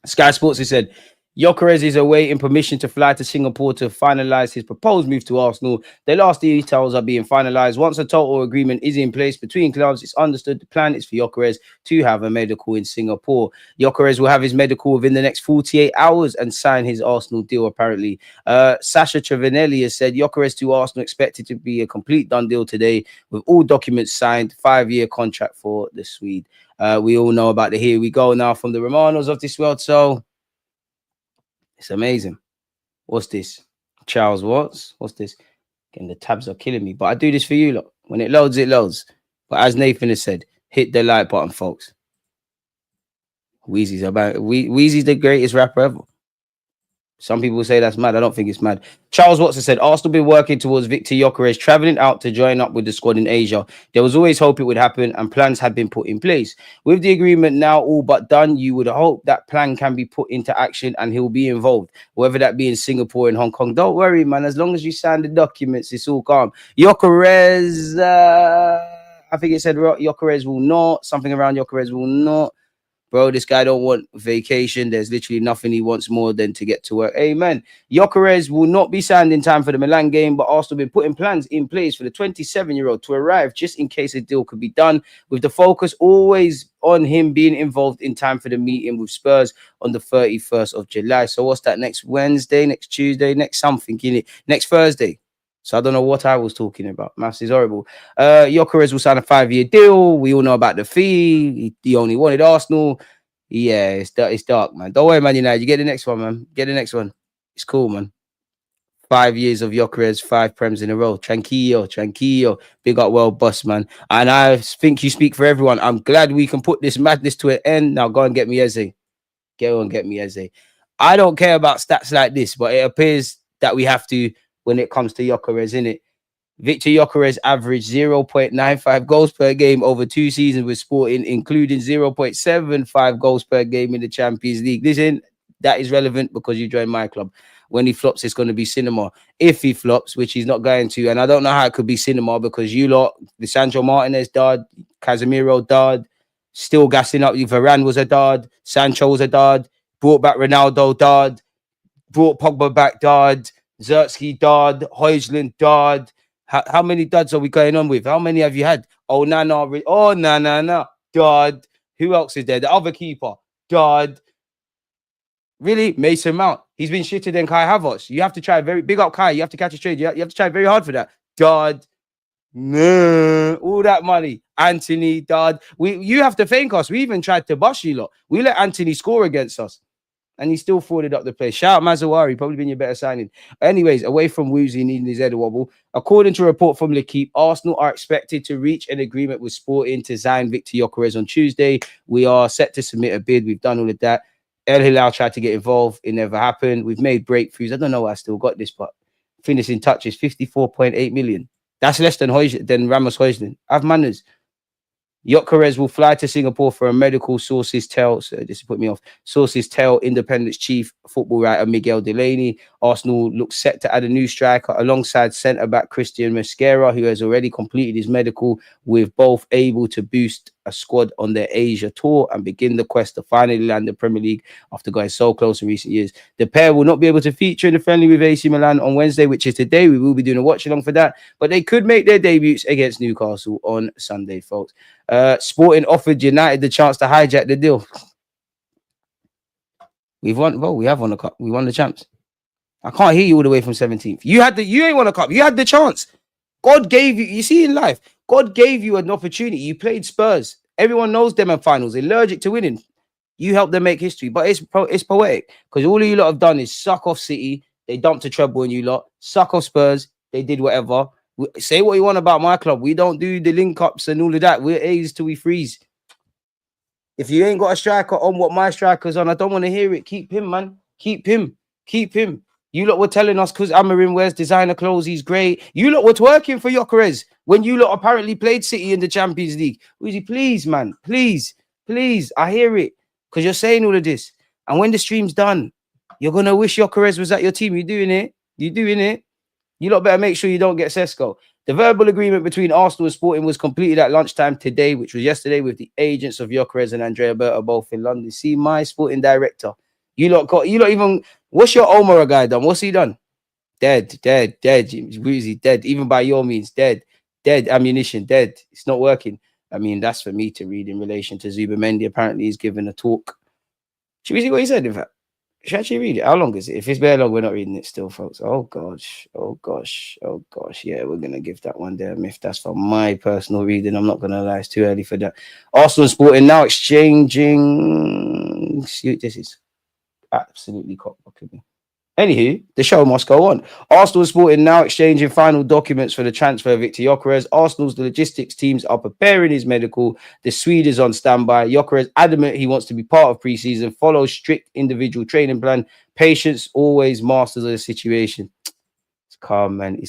Sky Sports has said, Gyökeres is awaiting permission to fly to Singapore to finalize his proposed move to Arsenal. The last details are being finalized. Once a total agreement is in place between clubs, it's understood the plan is for Gyökeres to have a medical in Singapore. Gyökeres will have his medical within the next 48 hours and sign his Arsenal deal, apparently. Sasha Trevanelli has said Gyökeres to Arsenal expected to be a complete done deal today with all documents signed, 5-year contract for the Swede. We all know about the here we go now from the Romanos of this world, so it's amazing. What's this? Charles Watts? What's this? Again, the tabs are killing me, but I do this for you, look. When it loads, it loads. But as Nathan has said, hit the like button, folks. Weezy's the greatest rapper ever. Some people say that's mad. I don't think it's mad. Charles Watson said, Arsenal been working towards Viktor Gyökeres travelling out to join up with the squad in Asia. There was always hope it would happen and plans had been put in place. With the agreement now all but done, you would hope that plan can be put into action and he'll be involved, whether that be in Singapore and Hong Kong. Don't worry, man. As long as you sign the documents, it's all calm. Gyökeres, I think it said Gyökeres will not. Something around Gyökeres will not. Bro, this guy don't want vacation. There's literally nothing he wants more than to get to work. Amen. Gyökeres will not be signed in time for the Milan game, but Arsenal have been putting plans in place for the 27-year-old to arrive just in case a deal could be done, with the focus always on him being involved in time for the meeting with Spurs on the 31st of July. So what's that, next Wednesday, next Tuesday, next something, next Thursday? So I don't know what I was talking about. Maths is horrible. Gyökeres will sign a 5-year deal. We all know about the fee. He only wanted Arsenal. Yeah, it's dark, man. Don't worry, Man United. You get the next one, man. Get the next one. It's cool, man. 5 years of Gyökeres, 5 prems in a row. Tranquillo. Big up World Bus, man. And I think you speak for everyone. I'm glad we can put this madness to an end. Now go and get me Eze. Go and get me Eze. I don't care about stats like this, but it appears that we have to when it comes to Gyökeres, innit? Viktor Gyökeres averaged 0.95 goals per game over 2 seasons with Sporting, including 0.75 goals per game in the Champions League. Listen, that is relevant because you joined my club. When he flops, it's going to be cinema. If he flops, which he's not going to, and I don't know how it could be cinema because you lot, Lisandro Martinez dud, Casemiro dud, still gassing up. Varane was a dud, Sancho was a dud, brought back Ronaldo dud, brought Pogba back dud, Zertsky dud, Højlund dud. How many duds are we going on with? How many have you had? Oh, no, dud. Who else is there? The other keeper, dud. Really? Mason Mount. He's been shitter than Kai Havertz. You have to try very big up Kai. You have to catch a trade. You have to try very hard for that. Dud. No. All that money. Anthony, dud. You have to thank us. We even tried to bust you lot. We let Anthony score against us. And he still forwarded up the place. Shout out Mazawari, probably been your better signing. Anyways, away from Woozy needing his head wobble, according to a report from L'Equipe, Arsenal are expected to reach an agreement with Sporting to sign Viktor Gyökeres on Tuesday. We are set to submit a bid. We've done all of that. El Hilal tried to get involved. It never happened. We've made breakthroughs. I don't know why I still got this, but finishing touches, 54.8 million. That's less than Ramos Højlund. Have manners. Gyökeres will fly to Singapore for a medical, sources tell. So this put me off. Sources tell Independent's chief football writer Miguel Delaney. Arsenal looks set to add a new striker alongside centre-back Christian Mosquera, who has already completed his medical, with both able to boost a squad on their Asia tour and begin the quest to finally land the Premier League after going so close in recent years. The pair will not be able to feature in the friendly with AC Milan on Wednesday, which is today. We will be doing a watch-along for that, but they could make their debuts against Newcastle on Sunday, folks. Sporting offered United the chance to hijack the deal. We've won. Well, we have won the cup. We won the champs. I can't hear you all the way from 17th. You ain't won a cup. You had the chance. God gave you. You see in life, God gave you an opportunity. You played Spurs. Everyone knows them in finals. They're allergic to winning. You helped them make history, but it's poetic because all of you lot have done is suck off City. They dumped a treble in you lot. Suck off Spurs. They did whatever. Say what you want about my club. We don't do the link ups and all of that. We're A's till we freeze. If you ain't got a striker on what my striker's on, I don't want to hear it. Keep him, man. Keep him. You lot were telling us because Amarim wears designer clothes, he's great. You lot were twerking for Gyökeres when you lot apparently played City in the Champions League. Uzi, please, man. Please. I hear it because you're saying all of this. And when the stream's done, you're going to wish Gyökeres was at your team. You're doing it. You lot better make sure you don't get Sesko. The verbal agreement between Arsenal and Sporting was completed at lunchtime today, which was yesterday, with the agents of Gyökeres and Andrea Berta both in London. See, my Sporting director. You lot even. What's your Omar guy done? What's he done? Dead. Woozy, dead. Even by your means, dead. Ammunition, dead. It's not working. I mean, that's for me to read in relation to Zubamendi. Apparently, he's given a talk. Should we see what he said, in fact? Should I actually read it? How long is it? If it's very long, we're not reading it still, folks. Oh, gosh. Yeah, we're going to give that one there a myth. That's for my personal reading. I'm not going to lie. It's too early for that. Arsenal Sporting now exchanging. This is absolutely cockblocking me. Anywho, the show must go on. Arsenal Sporting now exchanging final documents for the transfer of Viktor Gyökeres. Arsenal's logistics teams are preparing his medical. The Swede is on standby. Gyökeres adamant he wants to be part of pre-season, follows strict individual training plan. Patience always masters of the situation. It's calm, man.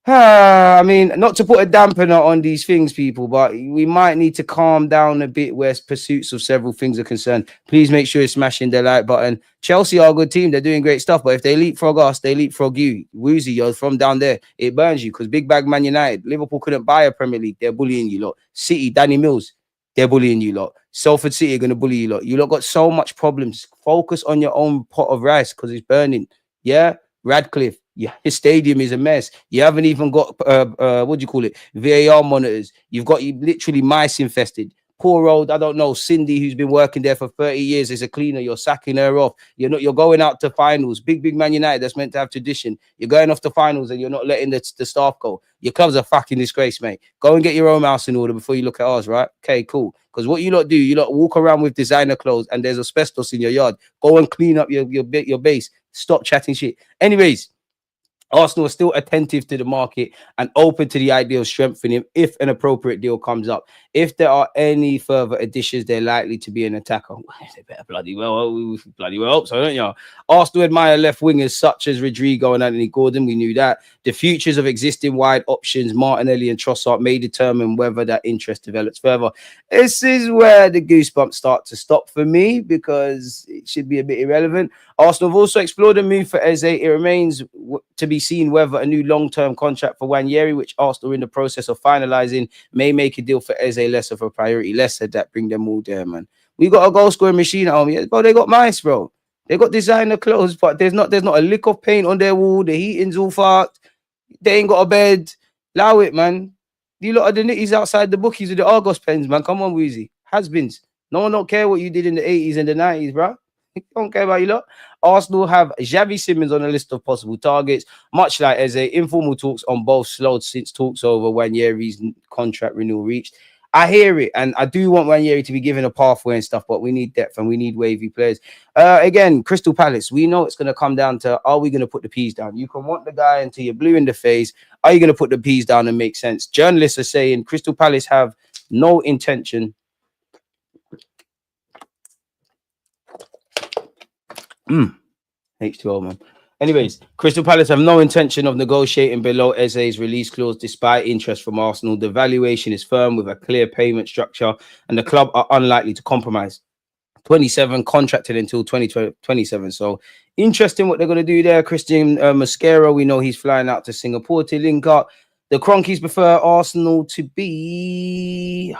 I mean, not to put a dampener on these things, people, but we might need to calm down a bit where pursuits of several things are concerned. Please make sure you're smashing the like button. Chelsea are a good team. They're doing great stuff, but if they leapfrog us, they leapfrog you. Woozy, you're from down there. It burns you because big bag Man United. Liverpool couldn't buy a Premier League. They're bullying you lot. City, Danny Mills, they're bullying you lot. Salford City are going to bully you lot. You lot got so much problems. Focus on your own pot of rice because it's burning. Yeah, Radcliffe. Yeah, his stadium is a mess. You haven't even got what do you call it? VAR monitors. You've got you literally mice infested. Poor old, I don't know, Cindy, who's been working there for 30 years as a cleaner. You're sacking her off. You're going out to finals. Big Man United that's meant to have tradition. You're going off to finals and you're not letting the staff go. Your club's a fucking disgrace, mate. Go and get your own house in order before you look at ours, right? Okay, cool. Because what you lot do, you lot walk around with designer clothes and there's asbestos in your yard. Go and clean up your base. Stop chatting shit. Anyways, Arsenal are still attentive to the market and open to the idea of strengthening if an appropriate deal comes up. If there are any further additions, they're likely to be an attacker. They better bloody well hope so, don't you? Arsenal admire left wingers such as Rodrigo and Anthony Gordon. We knew that. The futures of existing wide options, Martinelli and Trossard, may determine whether that interest develops further. This is where the goosebumps start to stop for me because it should be a bit irrelevant. Arsenal have also explored a move for Eze. It remains to be seen whether a new long-term contract for Nwaneri, which Arsenal are in the process of finalising, may make a deal for Eze less of a priority. Less said that, bring them all there, man. We got a goal-scoring machine at home. Yeah, bro, they got mice, bro. They got designer clothes, but there's not a lick of paint on their wall. The heating's all fucked. They ain't got a bed. Allow it, man. You lot are the nitties outside the bookies with the Argos pens, man. Come on, Weezy. Has-beens. No one don't care what you did in the 80s and the 90s, bro. Don't care about you lot. Arsenal have Javi Simons on a list of possible targets, much like Eze. Informal talks on both slowed since talks over Nwaneri's contract renewal reached. I hear it, and I do want Nwaneri to be given a pathway and stuff, but we need depth and we need wavy players. Again, Crystal Palace, we know it's going to come down to, are we going to put the P's down? You can want the guy until you're blue in the face. Are you going to put the P's down and make sense? Journalists are saying Crystal Palace have no intention. H2O, man. Anyways, Crystal Palace have no intention of negotiating below Eze's release clause despite interest from Arsenal. The valuation is firm with a clear payment structure and the club are unlikely to compromise. 27 contracted until 2027. So interesting what they're going to do there. Christian Mascara, we know he's flying out to Singapore to link up. The Cronkies prefer Arsenal to be...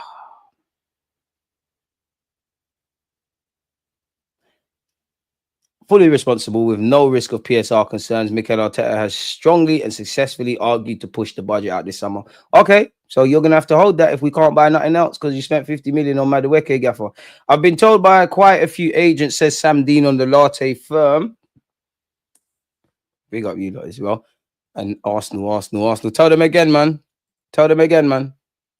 fully responsible with no risk of PSR concerns. Mikel Arteta has strongly and successfully argued to push the budget out this summer. Okay, so you're going to have to hold that if we can't buy nothing else because you spent 50 million on Madueke, Gaffer. I've been told by quite a few agents, says Sam Dean on the Latte firm. Big up you lot as well. And Arsenal. Tell them again, man.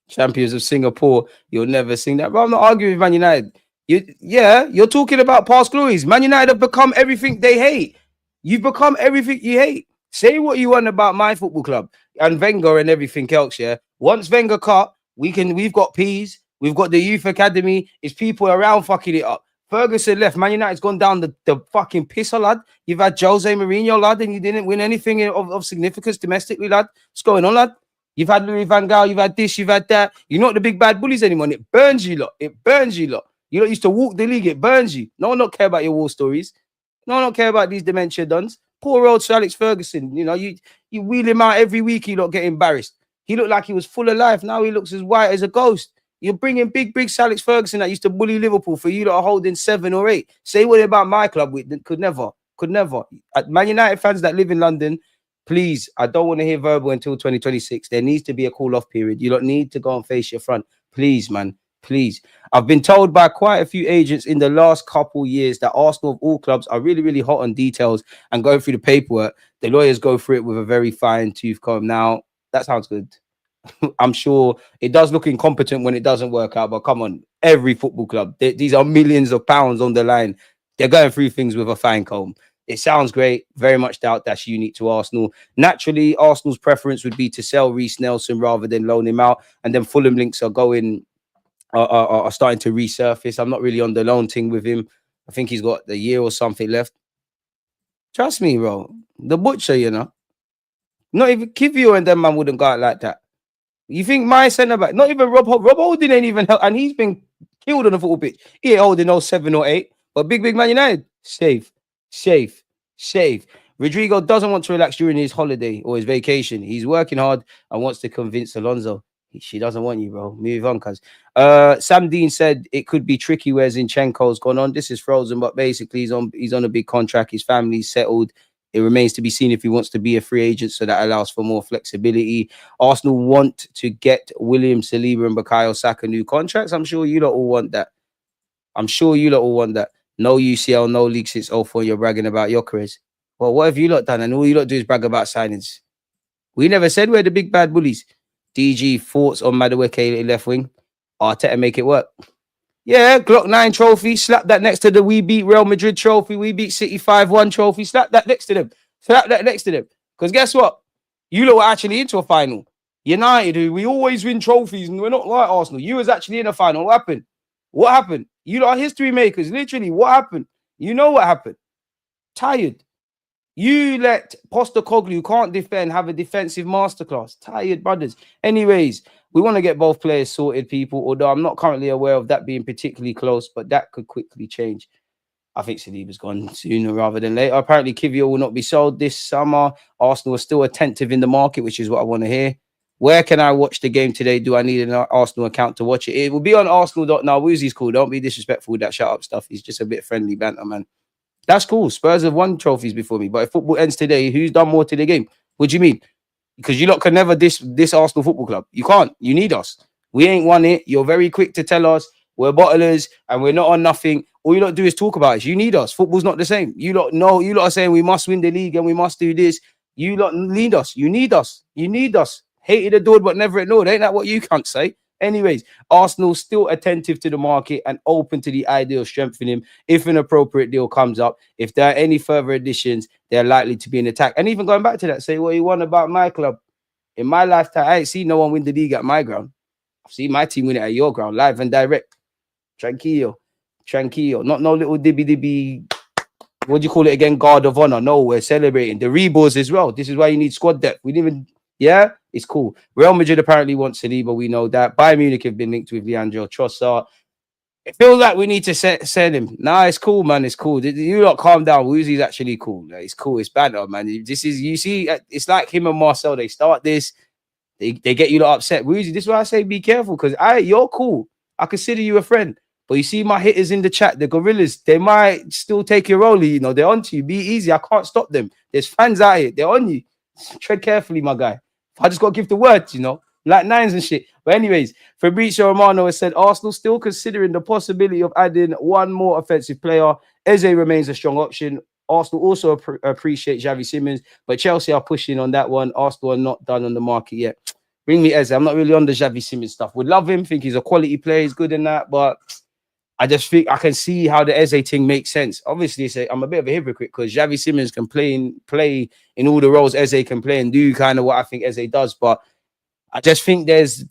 Champions of Singapore. You'll never sing that. But I'm not arguing with Man United. You're talking about past glories. Man United have become everything they hate. You've become everything you hate. Say what you want about my football club and Wenger and everything else, yeah? Once Wenger cut, we've got P's, we've got the youth academy, it's people around fucking it up. Ferguson left, Man United's gone down the fucking pisser, lad. You've had Jose Mourinho, lad, and you didn't win anything of significance domestically, lad. What's going on, lad? You've had Louis van Gaal, you've had this, you've had that. You're not the big bad bullies anymore. And it burns you lot. You don't used to walk the league, it burns you. No one don't care about your war stories. No one don't care about these dementia dons. Poor old Sir Alex Ferguson. You know, you wheel him out every week, he don't get embarrassed. He looked like he was full of life. Now he looks as white as a ghost. You're bringing big Sir Alex Ferguson that used to bully Liverpool for you that are holding 7 or 8. Say what about my club? Could never. Man United fans that live in London, please, I don't want to hear verbal until 2026. There needs to be a call-off period. You don't need to go and face your front. Please, man. Please. I've been told by quite a few agents in the last couple years that Arsenal of all clubs are really, really hot on details and going through the paperwork. The lawyers go through it with a very fine tooth comb. Now, that sounds good. I'm sure it does look incompetent when it doesn't work out, but come on, every football club, these are millions of pounds on the line. They're going through things with a fine comb. It sounds great. Very much doubt that's unique to Arsenal. Naturally, Arsenal's preference would be to sell Reece Nelson rather than loan him out. And then Fulham links are starting to resurface. I'm not really on the loan thing with him. I think he's got a year or something left. Trust me, bro. The butcher, you know. Not even Kivio and them man wouldn't go out like that. You think my centre back, not even Rob Holding ain't even help, and he's been killed on the football pitch. He ain't holding no 7 or 8, but big Man United, safe. Rodrigo doesn't want to relax during his holiday or his vacation. He's working hard and wants to convince Alonso She doesn't want you, bro. Move on, cuz. Sam Dean said it could be tricky where Zinchenko's gone on. This is frozen, but basically he's on a big contract. His family's settled. It remains to be seen if he wants to be a free agent, so that allows for more flexibility. Arsenal want to get William Saliba and Bukayo Saka new contracts. I'm sure you lot all want that. I'm sure you lot all want that. No UCL, no league since 04. You're bragging about Gyökeres. Well, what have you lot done? And all you lot do is brag about signings. We never said we're the big bad bullies. DG thoughts on Madueke left wing. Arteta make it work. Yeah, Glock 9 trophy. Slap that next to the we beat Real Madrid trophy. We beat City 5-1 trophy. Slap that next to them. Slap that next to them. Because guess what? You lot were actually into a final. United, we always win trophies and we're not like Arsenal. You was actually in a final. What happened? What happened? You lot are history makers. Literally, what happened? You know what happened. Tired. You let Postecoglou, who can't defend, have a defensive masterclass. Tired brothers. Anyways, we want to get both players sorted, people, although I'm not currently aware of that being particularly close, but that could quickly change. I think Saliba's gone sooner rather than later. Apparently, Kivior will not be sold this summer. Arsenal are still attentive in the market, which is what I want to hear. Where can I watch the game today? Do I need an Arsenal account to watch it? It will be on Arsenal.now. Woozy's cool. Don't be disrespectful with that shut up stuff. He's just a bit friendly banter, man. That's cool. Spurs have won trophies before me. But if football ends today, who's done more to the game? What do you mean? Because you lot can never this Arsenal Football Club. You can't. You need us. We ain't won it. You're very quick to tell us we're bottlers and we're not on nothing. All you lot do is talk about it. You need us. Football's not the same. You lot know. You lot are saying we must win the league and we must do this. You lot need us. You need us. You need us. Hated adored but never ignored. Ain't that what you can't say? Anyways, Arsenal still attentive to the market and open to the idea of strengthening if an appropriate deal comes up. If there are any further additions, they're likely to be in attack. And even going back to that, say what you want about my club. In my lifetime, I ain't seen no one win the league at my ground. I've seen my team win it at your ground, live and direct. Tranquillo. Not no little dibby. What do you call it again? Guard of honor. No, we're celebrating. The reballs as well. This is why you need squad depth. We didn't even... Yeah, it's cool. Real Madrid apparently wants Saliba. We know that. Bayern Munich have been linked with Leandro Trossard. It feels like we need to send him. Nah, it's cool, man. It's cool. You lot calm down. Woozy's actually cool. It's cool. It's banter, man. This is, you see, it's like him and Marcel. They start this. They get you lot upset. Woozy, this is why I say be careful, because you're cool. I consider you a friend. But you see my hitters in the chat, the gorillas, they might still take your role. You know, they're onto you. Be easy. I can't stop them. There's fans out here. They're on you. Tread carefully, my guy. I just got to give the words, you know, like nines and shit. But anyways, Fabrizio Romano has said Arsenal still considering the possibility of adding one more offensive player. Eze remains a strong option. Arsenal also appreciate Javi Simons, but Chelsea are pushing on that one. Arsenal are not done on the market yet. Bring me Eze. I'm not really on the Javi Simons stuff. Would love him. Think he's a quality player. He's good in that, but I just think I can see how the Eze thing makes sense. Obviously, I'm a bit of a hypocrite because Javi Simons can play in all the roles Eze can play and do kind of what I think Eze does. But I just think there's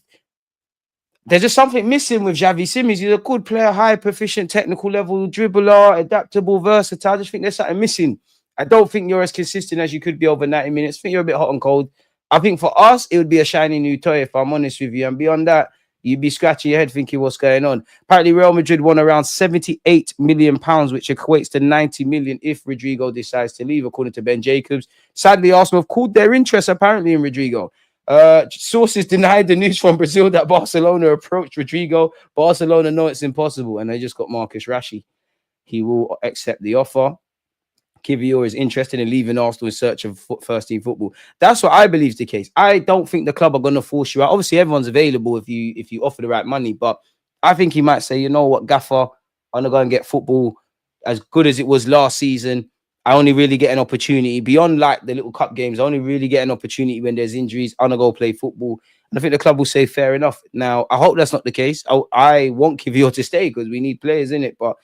just something missing with Javi Simons. He's a good player, high, proficient, technical level, dribbler, adaptable, versatile. I just think there's something missing. I don't think you're as consistent as you could be over 90 minutes. I think you're a bit hot and cold. I think for us, it would be a shiny new toy, if I'm honest with you. And beyond that, you'd be scratching your head thinking what's going on. Apparently, Real Madrid won around £78 million, which equates to 90 million if Rodrigo decides to leave, according to Ben Jacobs. Sadly, Arsenal have called their interest apparently in Rodrigo. Sources denied the news from Brazil that Barcelona approached Rodrigo. Barcelona know it's impossible, and they just got Marcus Rashford. He will accept the offer. Kivior is interested in leaving Arsenal in search of first-team football. That's what I believe is the case. I don't think the club are going to force you out. Obviously, everyone's available if you offer the right money, but I think he might say, you know what, Gaffer, I'm going to go and get football as good as it was last season. I only really get an opportunity beyond like the little cup games. I only really get an opportunity when there's injuries. I'm going to go play football. And I think the club will say, fair enough. Now, I hope that's not the case. I want Kivior to stay because we need players in it, but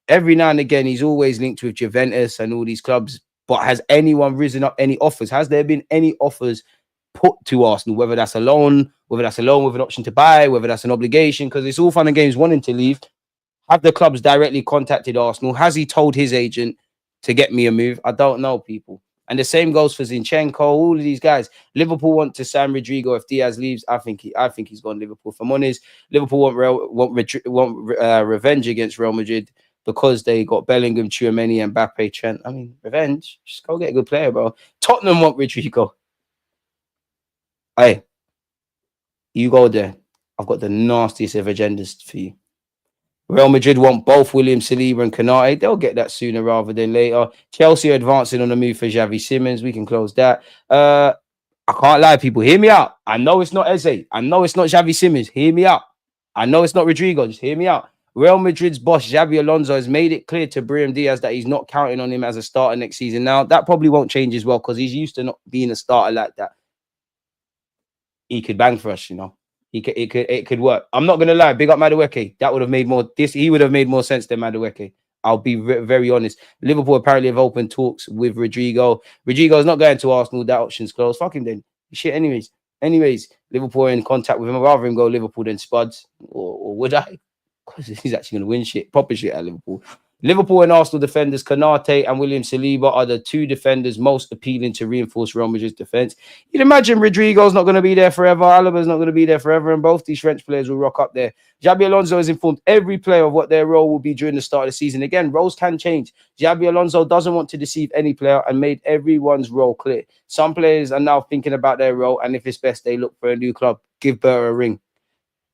every now and again, he's always linked with Juventus and all these clubs. But has anyone risen up any offers? Has there been any offers put to Arsenal? Whether that's a loan with an option to buy, whether that's an obligation, because it's all fun and games wanting to leave. Have the clubs directly contacted Arsenal? Has he told his agent to get me a move? I don't know, people. And the same goes for Zinchenko, all of these guys. Liverpool want to sign Rodrigo if Diaz leaves. I think he's gone Liverpool. If I'm honest, Liverpool want revenge against Real Madrid, because they got Bellingham, Tchouaméni, and Mbappe, Trent. I mean, revenge. Just go get a good player, bro. Tottenham want Rodrigo. Hey, You go there. I've got the nastiest of agendas for you. Real Madrid want both William Saliba and Konate. They'll get that sooner rather than later. Chelsea are advancing on the move for Javi Simons. We can close that. I can't lie, people. Hear me out. I know it's not Eze. I know it's not Javi Simons. Hear me out. I know it's not Rodrigo. Just hear me out. Real Madrid's boss, Xabi Alonso, has made it clear to Brahim Diaz that he's not counting on him as a starter next season. Now, that probably won't change as well because he's used to not being a starter like that. He could bang for us, you know. It could work. I'm not gonna lie. Big up Madueke. That would have made more. He would have made more sense than Madueke. I'll be very honest. Liverpool apparently have opened talks with Rodrigo. Rodrigo's not going to Arsenal. That option's closed. Fuck him then. Shit. Anyways, Liverpool are in contact with him. I'd rather him go Liverpool than Spuds, or would I? Because he's actually gonna win shit, proper shit at Liverpool. Liverpool and Arsenal defenders Konate and William Saliba are the two defenders most appealing to reinforce Real Madrid's defense. You'd imagine Rodrigo's not going to be there forever. Alaba's not going to be there forever. And both these French players will rock up there. Xabi Alonso has informed every player of what their role will be during the start of the season. Again, roles can change. Xabi Alonso doesn't want to deceive any player and made everyone's role clear. Some players are now thinking about their role, and if it's best, they look for a new club. Give Berra a ring.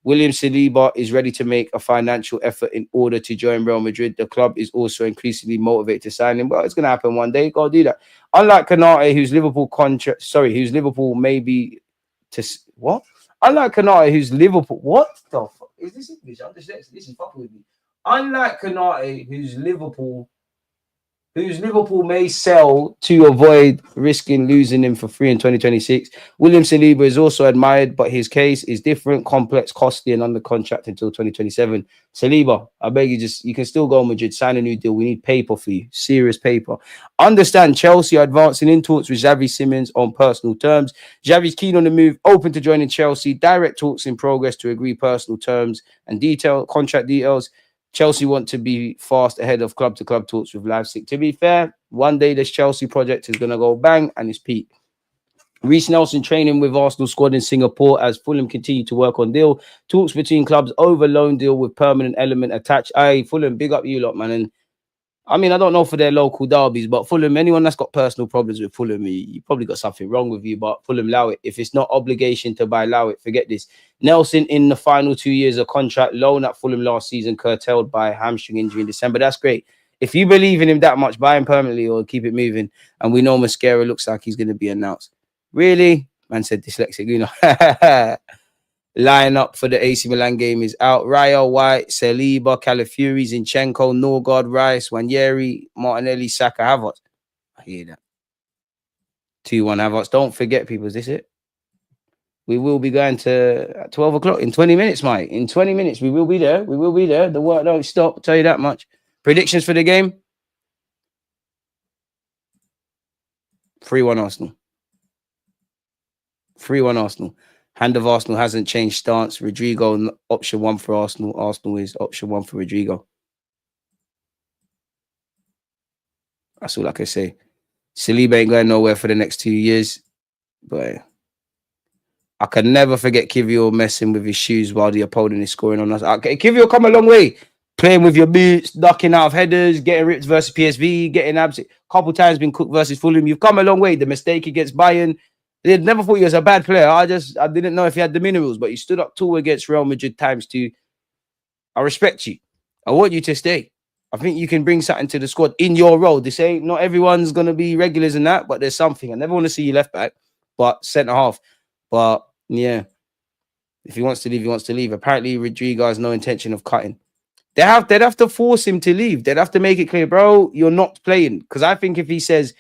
William Saliba is ready to make a financial effort in order to join Real Madrid. The club is also increasingly motivated to sign him. Well, it's going to happen one day. Got to do that. Unlike Konate, whose Liverpool maybe to what? Unlike Konate, whose Liverpool what the fuck is this English? I'm dyslexic. This is fucking with me. Unlike Konate, whose Liverpool may sell to avoid risking losing him for free in 2026. William Saliba is also admired, but his case is different, complex, costly, and under contract until 2027. Saliba, I beg you, you can still go Madrid, sign a new deal. We need paper for you, serious paper. Understand, Chelsea are advancing in talks with Javi Simons on personal terms. Javi's keen on the move, open to joining Chelsea. Direct talks in progress to agree personal terms and contract details. Chelsea want to be fast ahead of club-to-club talks with Leipzig. To be fair, one day this Chelsea project is going to go bang and it's peak. Reece Nelson training with Arsenal squad in Singapore as Fulham continue to work on deal. Talks between clubs over loan deal with permanent element attached. Fulham, big up you lot, man. And I mean, I don't know for their local derbies, but Fulham, anyone that's got personal problems with Fulham, you probably got something wrong with you, but Fulham, allow it. If it's not obligation to buy, allow it. Forget this. Nelson in the final 2 years of contract, loan at Fulham last season, curtailed by a hamstring injury in December. That's great. If you believe in him that much, buy him permanently or keep it moving. And we know Mascara looks like he's going to be announced. Really? Man said dyslexic, you know. Line up for the AC Milan game is out. Raya, White, Saliba, Calafiori, Zinchenko, Norgard, Rice, Wanyeri, Martinelli, Saka, Havertz. I hear that. 2-1 Havertz. Don't forget, people, is this it? We will be going to 12 o'clock in 20 minutes, mate. In 20 minutes, we will be there. We will be there. The work don't stop. I'll tell you that much. Predictions for the game? 3-1 Arsenal. 3-1 Arsenal. Hand of Arsenal hasn't changed stance. Rodrigo, option 1 for Arsenal. Arsenal is option 1 for Rodrigo. That's all I can say. Saliba ain't going nowhere for the next 2 years. But I can never forget Kivio messing with his shoes while the opponent is scoring on us. Okay, Kivio come a long way. Playing with your boots, ducking out of headers, getting ripped versus PSV, getting abs. A couple times been cooked versus Fulham. You've come a long way. The mistake against Bayern. They never thought he was a bad player. I didn't know if he had the minerals, but he stood up tall against Real Madrid ×2. I respect you. I want you to stay. I think you can bring something to the squad in your role. They say not everyone's going to be regulars in that, but there's something. I never want to see you left back, but centre half. But yeah, if he wants to leave, he wants to leave. Apparently, Rodrigo has no intention of cutting. They'd have to force him to leave. They'd have to make it clear, bro, you're not playing. Because I think if he says,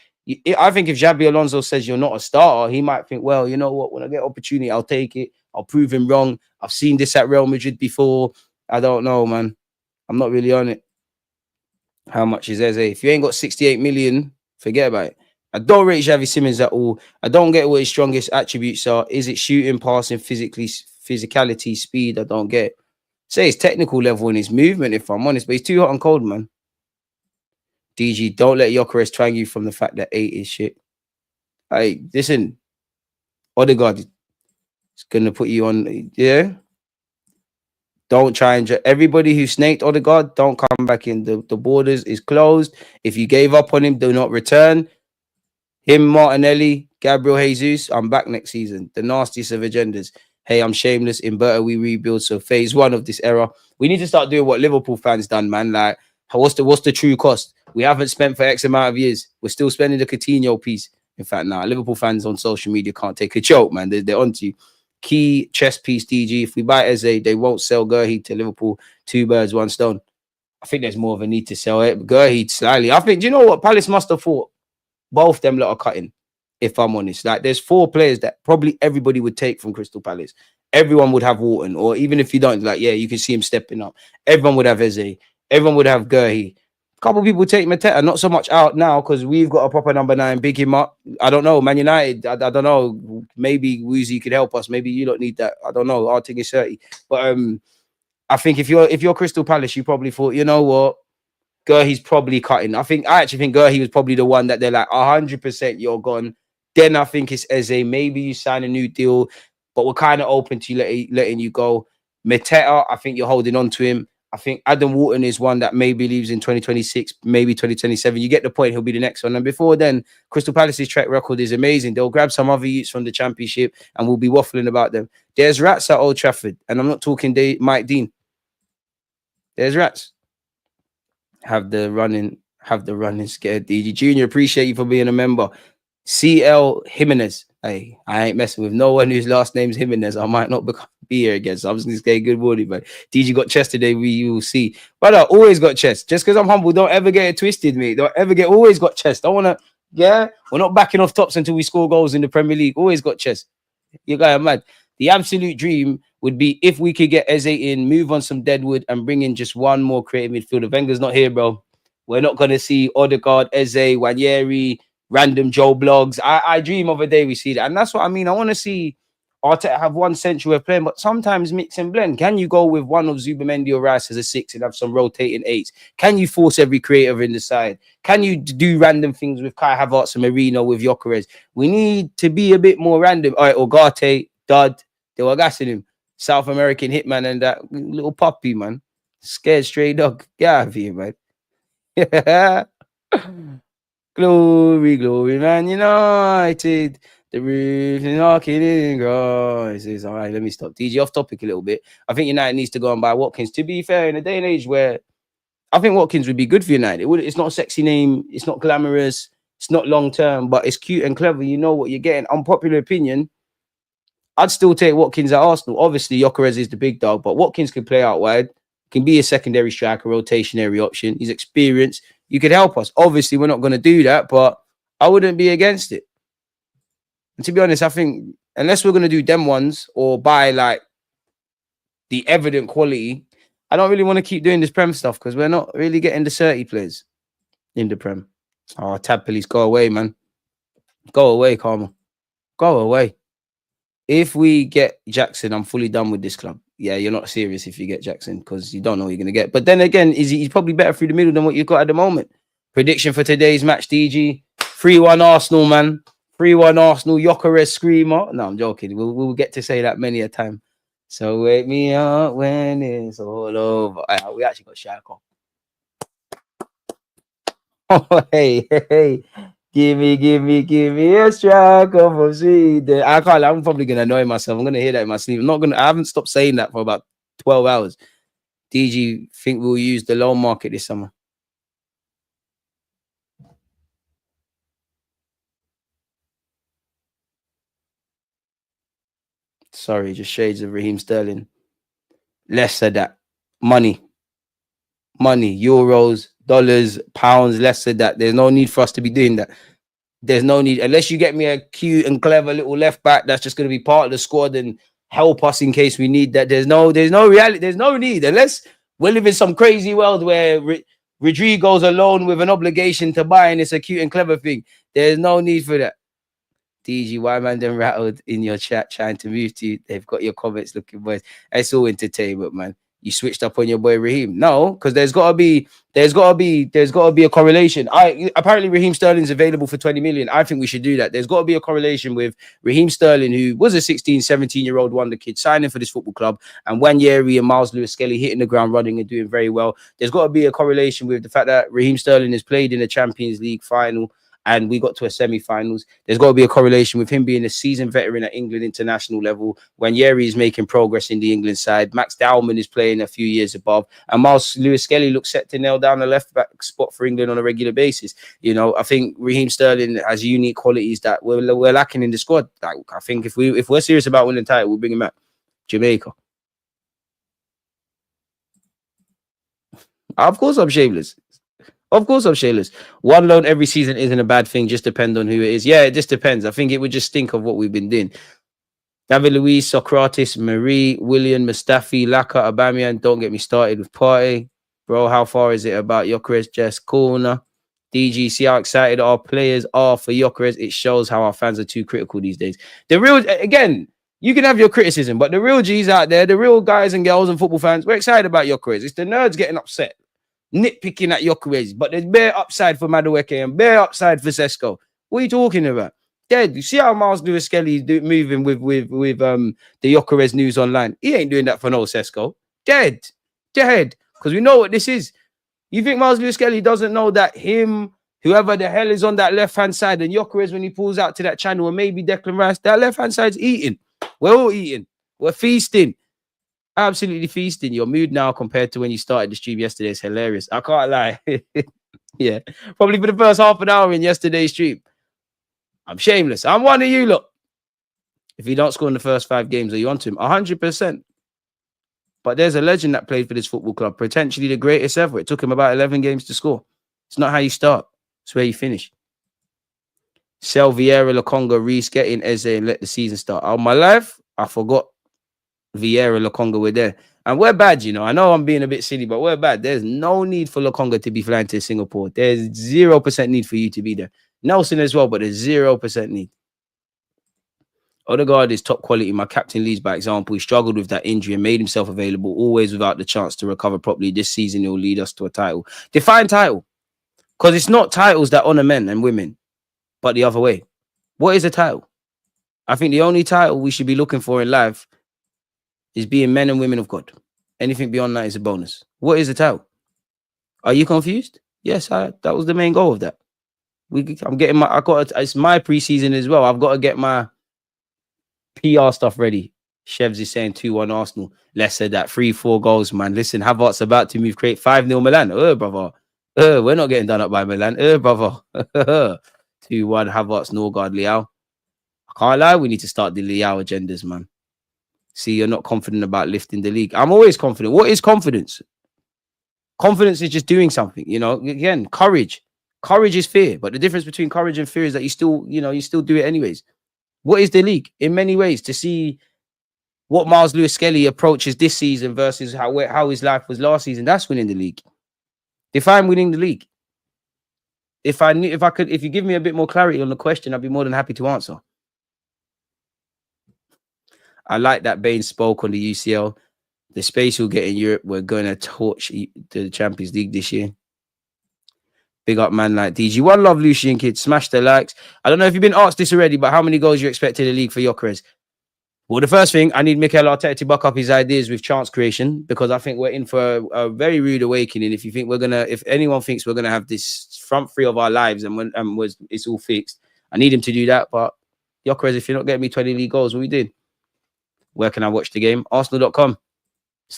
I think if Xabi Alonso says you're not a starter, he might think, well, you know what? When I get opportunity, I'll take it. I'll prove him wrong. I've seen this at Real Madrid before. I don't know, man. I'm not really on it. How much is Eze? If you ain't got 68 million, forget about it. I don't rate Javi Simons at all. I don't get what his strongest attributes are. Is it shooting, passing, physicality, speed? I don't get it. Say his technical level and his movement, if I'm honest, but he's too hot and cold, man. DG, don't let Gyökeres twang you from the fact that 8 is shit. Hey, listen, Odegaard is going to put you on, yeah? Don't try and... Everybody who snaked Odegaard, don't come back in. The borders is closed. If you gave up on him, do not return. Him, Martinelli, Gabriel Jesus, I'm back next season. The nastiest of agendas. Hey, I'm shameless. In Berta, we rebuild. So phase one of this era, we need to start doing what Liverpool fans done, man. Like, what's the true cost? We haven't spent for X amount of years. We're still spending the Coutinho piece. In fact, now Liverpool fans on social media can't take a joke, man. They're onto you. Key chess piece, DG. If we buy Eze, they won't sell Gurhey to Liverpool. 2 birds, 1 stone. I think there's more of a need to sell it. Gurhey slightly. I think, do you know what? Palace must have thought both them lot are cutting, if I'm honest. Like, there's 4 players that probably everybody would take from Crystal Palace. Everyone would have Wharton, or even if you don't, like, yeah, you can see him stepping up. Everyone would have Eze. Everyone would have Gurhey. A couple of people take Mateta, not so much out now because we've got a proper number 9, big him up. I don't know, Man United, I don't know. Maybe Woozy could help us. Maybe you don't need that. I don't know. I'll take it 30. But I think if you're Crystal Palace, you probably thought, you know what, Gurhey's probably cutting. I actually think Gurhey was probably the one that they're like 100% you're gone. Then I think it's Eze. Maybe you sign a new deal, but we're kind of open to letting you go. Mateta, I think you're holding on to him. I think Adam Wharton is one that maybe leaves in 2026, maybe 2027. You get the point. He'll be the next one. And before then, Crystal Palace's track record is amazing. They'll grab some other youths from the Championship and we'll be waffling about them. There's rats at Old Trafford, and I'm not talking Mike Dean. There's rats. Have the running scared. DG Junior, appreciate you for being a member. CL Jimenez. Hey, I ain't messing with no one whose last name's Jimenez. I might not be here again. So I'm just gonna say good morning, man. DG got chest today. We will see. But I always got chest. Just because I'm humble, don't ever get it twisted, mate. Always got chest. Don't wanna, yeah. We're not backing off tops until we score goals in the Premier League. Always got chest. You guys are mad. The absolute dream would be if we could get Eze in, move on some deadwood, and bring in just one more creative midfielder. Wenger's not here, bro. We're not going to see Odegaard, Eze, Wanyeri, random Joe Blogs. I dream of a day we see that. And that's what I mean. I want to see Arteta have one central of playing, but sometimes mix and blend. Can you go with one of Zubamendi or Rice as a 6 and have some rotating 8s? Can you force every creator in the side? Can you do random things with Kai Havertz and Marino with Gyökeres? We need to be a bit more random. All right, Ogate, Dud, they were gassing him. South American hitman and that little puppy, man. Scared stray dog. Get out of here, man. Glory, glory, Man United. The roof is knocking in grass. It's all right, let me stop. DG, off topic a little bit. I think United needs to go and buy Watkins. To be fair, in a day and age where I think Watkins would be good for United. It's not a sexy name. It's not glamorous. It's not long term, but it's cute and clever. You know what you're getting. Unpopular opinion, I'd still take Watkins at Arsenal. Obviously, Gyökeres is the big dog, but Watkins can play out wide, can be a secondary striker, rotationary option. He's experienced. You could help us. Obviously, we're not going to do that, but I wouldn't be against it. And to be honest, I think unless we're going to do them ones or buy like the evident quality, I don't really want to keep doing this Prem stuff because we're not really getting the 30 players in the Prem. Oh, tab police, go away, man. Go away, Karma. Go away. If we get Jackson, I'm fully done with this club. Yeah, you're not serious if you get Jackson because you don't know what you're going to get. But then again, he's probably better through the middle than what you've got at the moment. Prediction for today's match, DG. 3-1 Arsenal, man. 3-1 Arsenal. Gyökeres screamer. No, I'm joking. We'll get to say that many a time. So wake me up when it's all over. We actually got Shaka. Oh, hey. Give me a strike of a seed. I'm probably gonna annoy myself. I'm gonna hear that in my sleep. I haven't stopped saying that for about 12 hours. DG, think we'll use the loan market this summer? Sorry, just shades of Raheem Sterling. Less of that. Money, euros, dollars, pounds, less of that. There's no need for us to be doing that. There's no need, unless you get me a cute and clever little left back that's just going to be part of the squad and help us in case we need that. There's no reality. There's no need, unless we live in some crazy world where Rodrigo's alone with an obligation to buy and it's a cute and clever thing. There's no need for that. DG, why man them rattled in your chat trying to move to you? They've got your comments looking boys. It's all entertainment, man. You switched up on your boy Raheem. No, because there's gotta be a correlation. Apparently Raheem Sterling's available for 20 million. I think we should do that. There's got to be a correlation with Raheem Sterling, who was a 16, 17-year-old wonder kid signing for this football club, and Wanyeri and Miles Lewis-Skelly hitting the ground running and doing very well. There's got to be a correlation with the fact that Raheem Sterling has played in the Champions League final. and we got to a semi-finals. There's got to be a correlation with him being a seasoned veteran at England international level. When Yeri is making progress in the England side, Max Dowman is playing a few years above, and Miles Lewis-Skelly looks set to nail down the left-back spot for England on a regular basis. You know, I think Raheem Sterling has unique qualities that we're lacking in the squad. Like, I think if we're serious about winning the title, we'll bring him back. Jamaica. Of course I'm shameless. Of course I'm shameless. One loan every season isn't a bad thing. Just depends on who it is. Yeah, it just depends. I think it would just stink of what we've been doing. David Luiz, Socrates, Marie, William, Mustafi, Laka, Aubameyang. Don't get me started with Partey. Bro, how far is it about Gyökeres, Jess Corner? DG, see how excited our players are for Gyökeres. It shows how our fans are too critical these days. The real, again, you can have your criticism, but the real G's out there, the real guys and girls and football fans, we're excited about Gyökeres. It's the nerds getting upset, nitpicking at Gyökeres, but there's bare upside for Madueke and bare upside for Sesko. What are you talking about? Dead. You see how Miles Lewis-Skelly is moving with the Gyökeres news online. He ain't doing that for no Sesko. Dead. Because we know what this is. You think Miles Lewis-Skelly doesn't know that him, whoever the hell is on that left-hand side, and Gyökeres, when he pulls out to that channel, and maybe Declan Rice, that left-hand side's eating. We're all eating. We're feasting. Absolutely feasting. Your mood now compared to when you started the stream yesterday is hilarious. I can't lie. Yeah. Probably for the first half an hour in yesterday's stream. I'm shameless. I'm one of you, look. If he don't score in the first 5 games, are you onto him? 100%. But there's a legend that played for this football club, potentially the greatest ever. It took him about 11 games to score. It's not how you start. It's where you finish. Sell Vieira, Lokonga, Reece, get in Eze and let the season start. All my life, I forgot Vieira, Lokonga were there. And we're bad, you know. I know I'm being a bit silly, but we're bad. There's no need for Lokonga to be flying to Singapore. There's 0% need for you to be there. Nelson as well, but there's 0% need. Odegaard is top quality. My captain leads by example. He struggled with that injury and made himself available, always without the chance to recover properly. This season, it will lead us to a title. Define title. Because it's not titles that honor men and women, but the other way. What is a title? I think the only title we should be looking for in life is being men and women of God. Anything beyond that is a bonus. What is a title? Are you confused? Yes, that was the main goal of that. I'm getting it's my preseason as well. I've got to get my PR stuff ready. Chevs is saying 2-1 Arsenal. Let's say that 3-4 goals, man. Listen, Havertz about to move, create 5-0 Milan. Brother. We're not getting done up by Milan. Brother. 2-1 Havertz, Norgard, Leao. I can't lie. We need to start the Leao agendas, man. See, you're not confident about lifting the league. I'm always confident. What is confidence? Confidence is just doing something, you know. Again, courage. Courage is fear. But the difference between courage and fear is that you still do it anyways. What is the league? In many ways, to see what Miles Lewis-Skelly approaches this season versus how his life was last season, that's winning the league. Define winning the league. If you give me a bit more clarity on the question, I'd be more than happy to answer. I like that Bain spoke on the UCL. The space we'll get in Europe, we're going to torch the Champions League this year. Big up, man, like DG. One love, Lucian, kids. Smash the likes. I don't know if you've been asked this already, but how many goals you expect in the league for Gyökeres? Well, the first thing, I need Mikel Arteta to buck up his ideas with chance creation, because I think we're in for a very rude awakening. If anyone thinks we're gonna have this front three of our lives it's all fixed, I need him to do that. But Gyökeres, if you're not getting me 20 league goals, what are we doing? Where can I watch the game? Arsenal.com/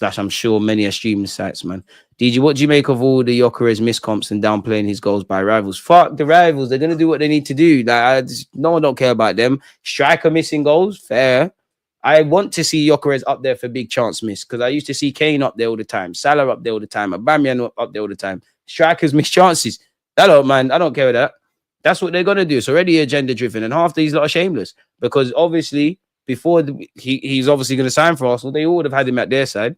I'm sure many a streaming sites, man. DG, what do you make of all the Gyökeres miscomps and downplaying his goals by rivals? Fuck the rivals. They're going to do what they need to do. No one don't care about them. Striker missing goals, fair. I want to see Gyökeres up there for big chance miss, because I used to see Kane up there all the time, Salah up there all the time, Aubameyang up there all the time. Strikers miss chances. Hello, man. I don't care with that. That's what they're going to do. It's already agenda driven, and half these lot are shameless, because obviously before he's obviously going to sign for Arsenal, they all would have had him at their side.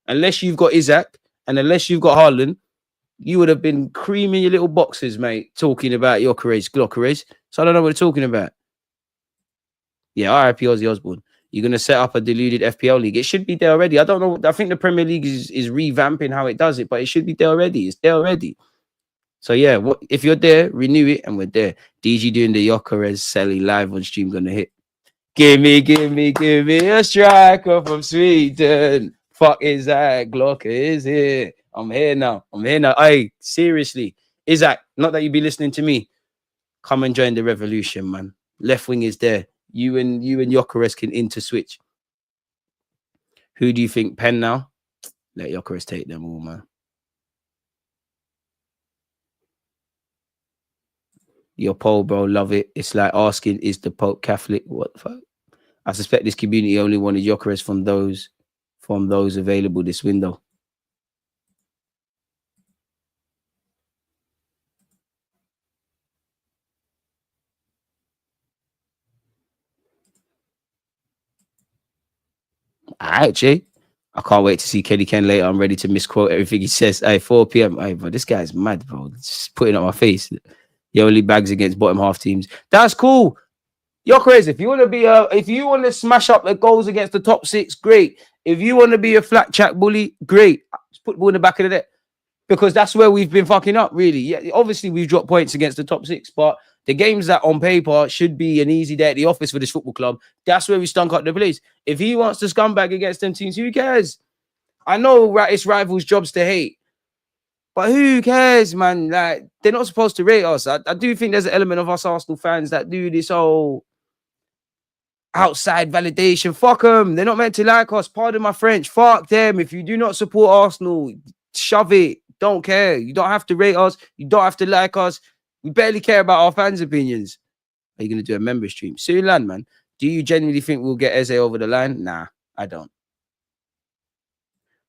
Unless you've got Isaac and unless you've got Haaland, you would have been creaming your little boxes, mate, talking about Gyökeres. So I don't know what they're talking about. Yeah, RIP Ozzy Osbourne. You're going to set up a deluded FPL league. It should be there already. I don't know. I think the Premier League is revamping how it does it, but it should be there already. It's there already. So yeah, if you're there, renew it, and we're there. DG doing the Gyökeres Selly live on stream, going to hit. Give me a striker from Sweden. Fuck Isaac, Glocker is here. I'm here now. Hey, seriously. Isaac, not that you be listening to me. Come and join the revolution, man. Left wing is there. You and Gyökeres can interswitch. Who do you think? Pen now? Let Gyökeres take them all, man. Your poll, bro, love it. It's like asking, is the Pope Catholic? What the fuck? I suspect this community only wanted Gyökeres from those available this window. All right, Jay. I can't wait to see Kelly Ken later. I'm ready to misquote everything he says. Hey, 4 p.m. Hey, bro, this guy's mad, bro. Just putting on my face. He only bags against bottom half teams. That's cool. You're crazy. If you want to be if you want to smash up the goals against the top 6, great. If you want to be a flat chat bully, great. Just put the ball in the back of the net. Because that's where we've been fucking up, really. Yeah, obviously we've dropped points against the top 6, but the games that on paper should be an easy day at the office for this football club, that's where we stunk up the place. If he wants to scumbag against them teams, who cares? I know it's rivals' jobs to hate, but who cares, man? Like, they're not supposed to rate us. I do think there's an element of us Arsenal fans that do this whole outside validation. Fuck them. They're not meant to like us. Pardon my French. Fuck them. If you do not support Arsenal, shove it. Don't care. You don't have to rate us. You don't have to like us. We barely care about our fans' opinions. Are you going to do a member stream? Sulan, man. Do you genuinely think we'll get Eze over the line? Nah, I don't.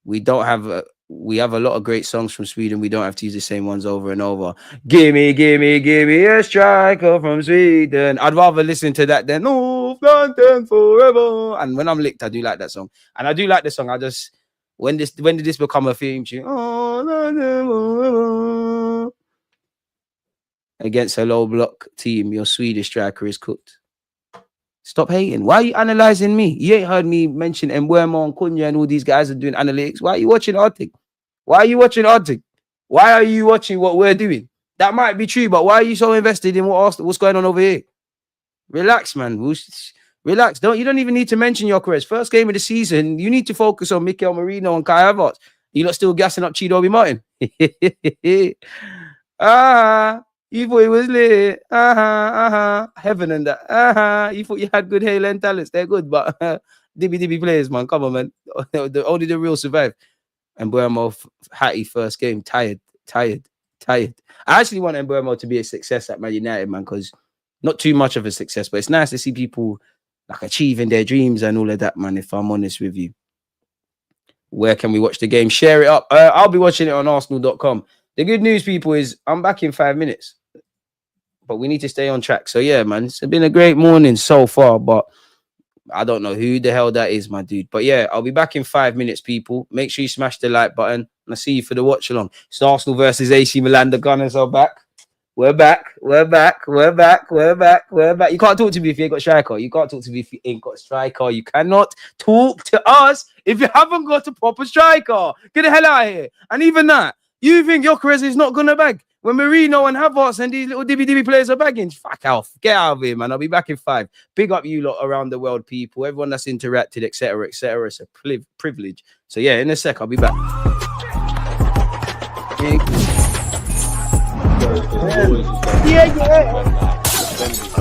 We have a lot of great songs from Sweden. We don't have to use the same ones over and over. Gimme a striker from Sweden. I'd rather listen to that than North London forever. And when I'm licked, I do like that song. And I do like the song. I just, when did this become a theme tune? Oh, London forever. Against a low block team, your Swedish striker is cooked. Stop hating. Why are you analyzing me? You ain't heard me mention Mbuemo and Cunha and all these guys are doing analytics. Why are you watching our thing? Why are you watching our thing? Why are you watching what we're doing? That might be true, but why are you so invested in what's going on over here? Relax, man. Relax. You don't even need to mention Gyökeres. First game of the season, you need to focus on Mikel Merino and Kai Havertz. You lot still gassing up Chido Martin. You thought it was lit. Heaven and that. You thought you had good Haaland talents. They're good, but dibby players, man. Come on, man. Only the real survive. And Mbuemo, Hattie, first game, tired. I actually want Mbuemo to be a success at Man United, man, because not too much of a success, but it's nice to see people like achieving their dreams and all of that, man, if I'm honest with you. Where can we watch the game? Share it up. I'll be watching it on Arsenal.com. The good news, people, is I'm back in 5 minutes. But we need to stay on track. So, yeah, man, it's been a great morning so far. But I don't know who the hell that is, my dude. But, yeah, I'll be back in 5 minutes, people. Make sure you smash the like button. And I'll see you for the watch-along. It's Arsenal versus AC Milan. The Gunners are back. We're back. You can't talk to me if you ain't got striker. You can't talk to me if you ain't got striker. You cannot talk to us if you haven't got a proper striker. Get the hell out of here. And even that, you think Gyökeres is not going to bag? When Marino and Havertz and these little dibby players are bagging, fuck off. Get out of here, man. I'll be back in 5. Big up you lot around the world, people. Everyone that's interacted, etc., etc. It's a privilege. So, yeah, in a sec, I'll be back. Yeah.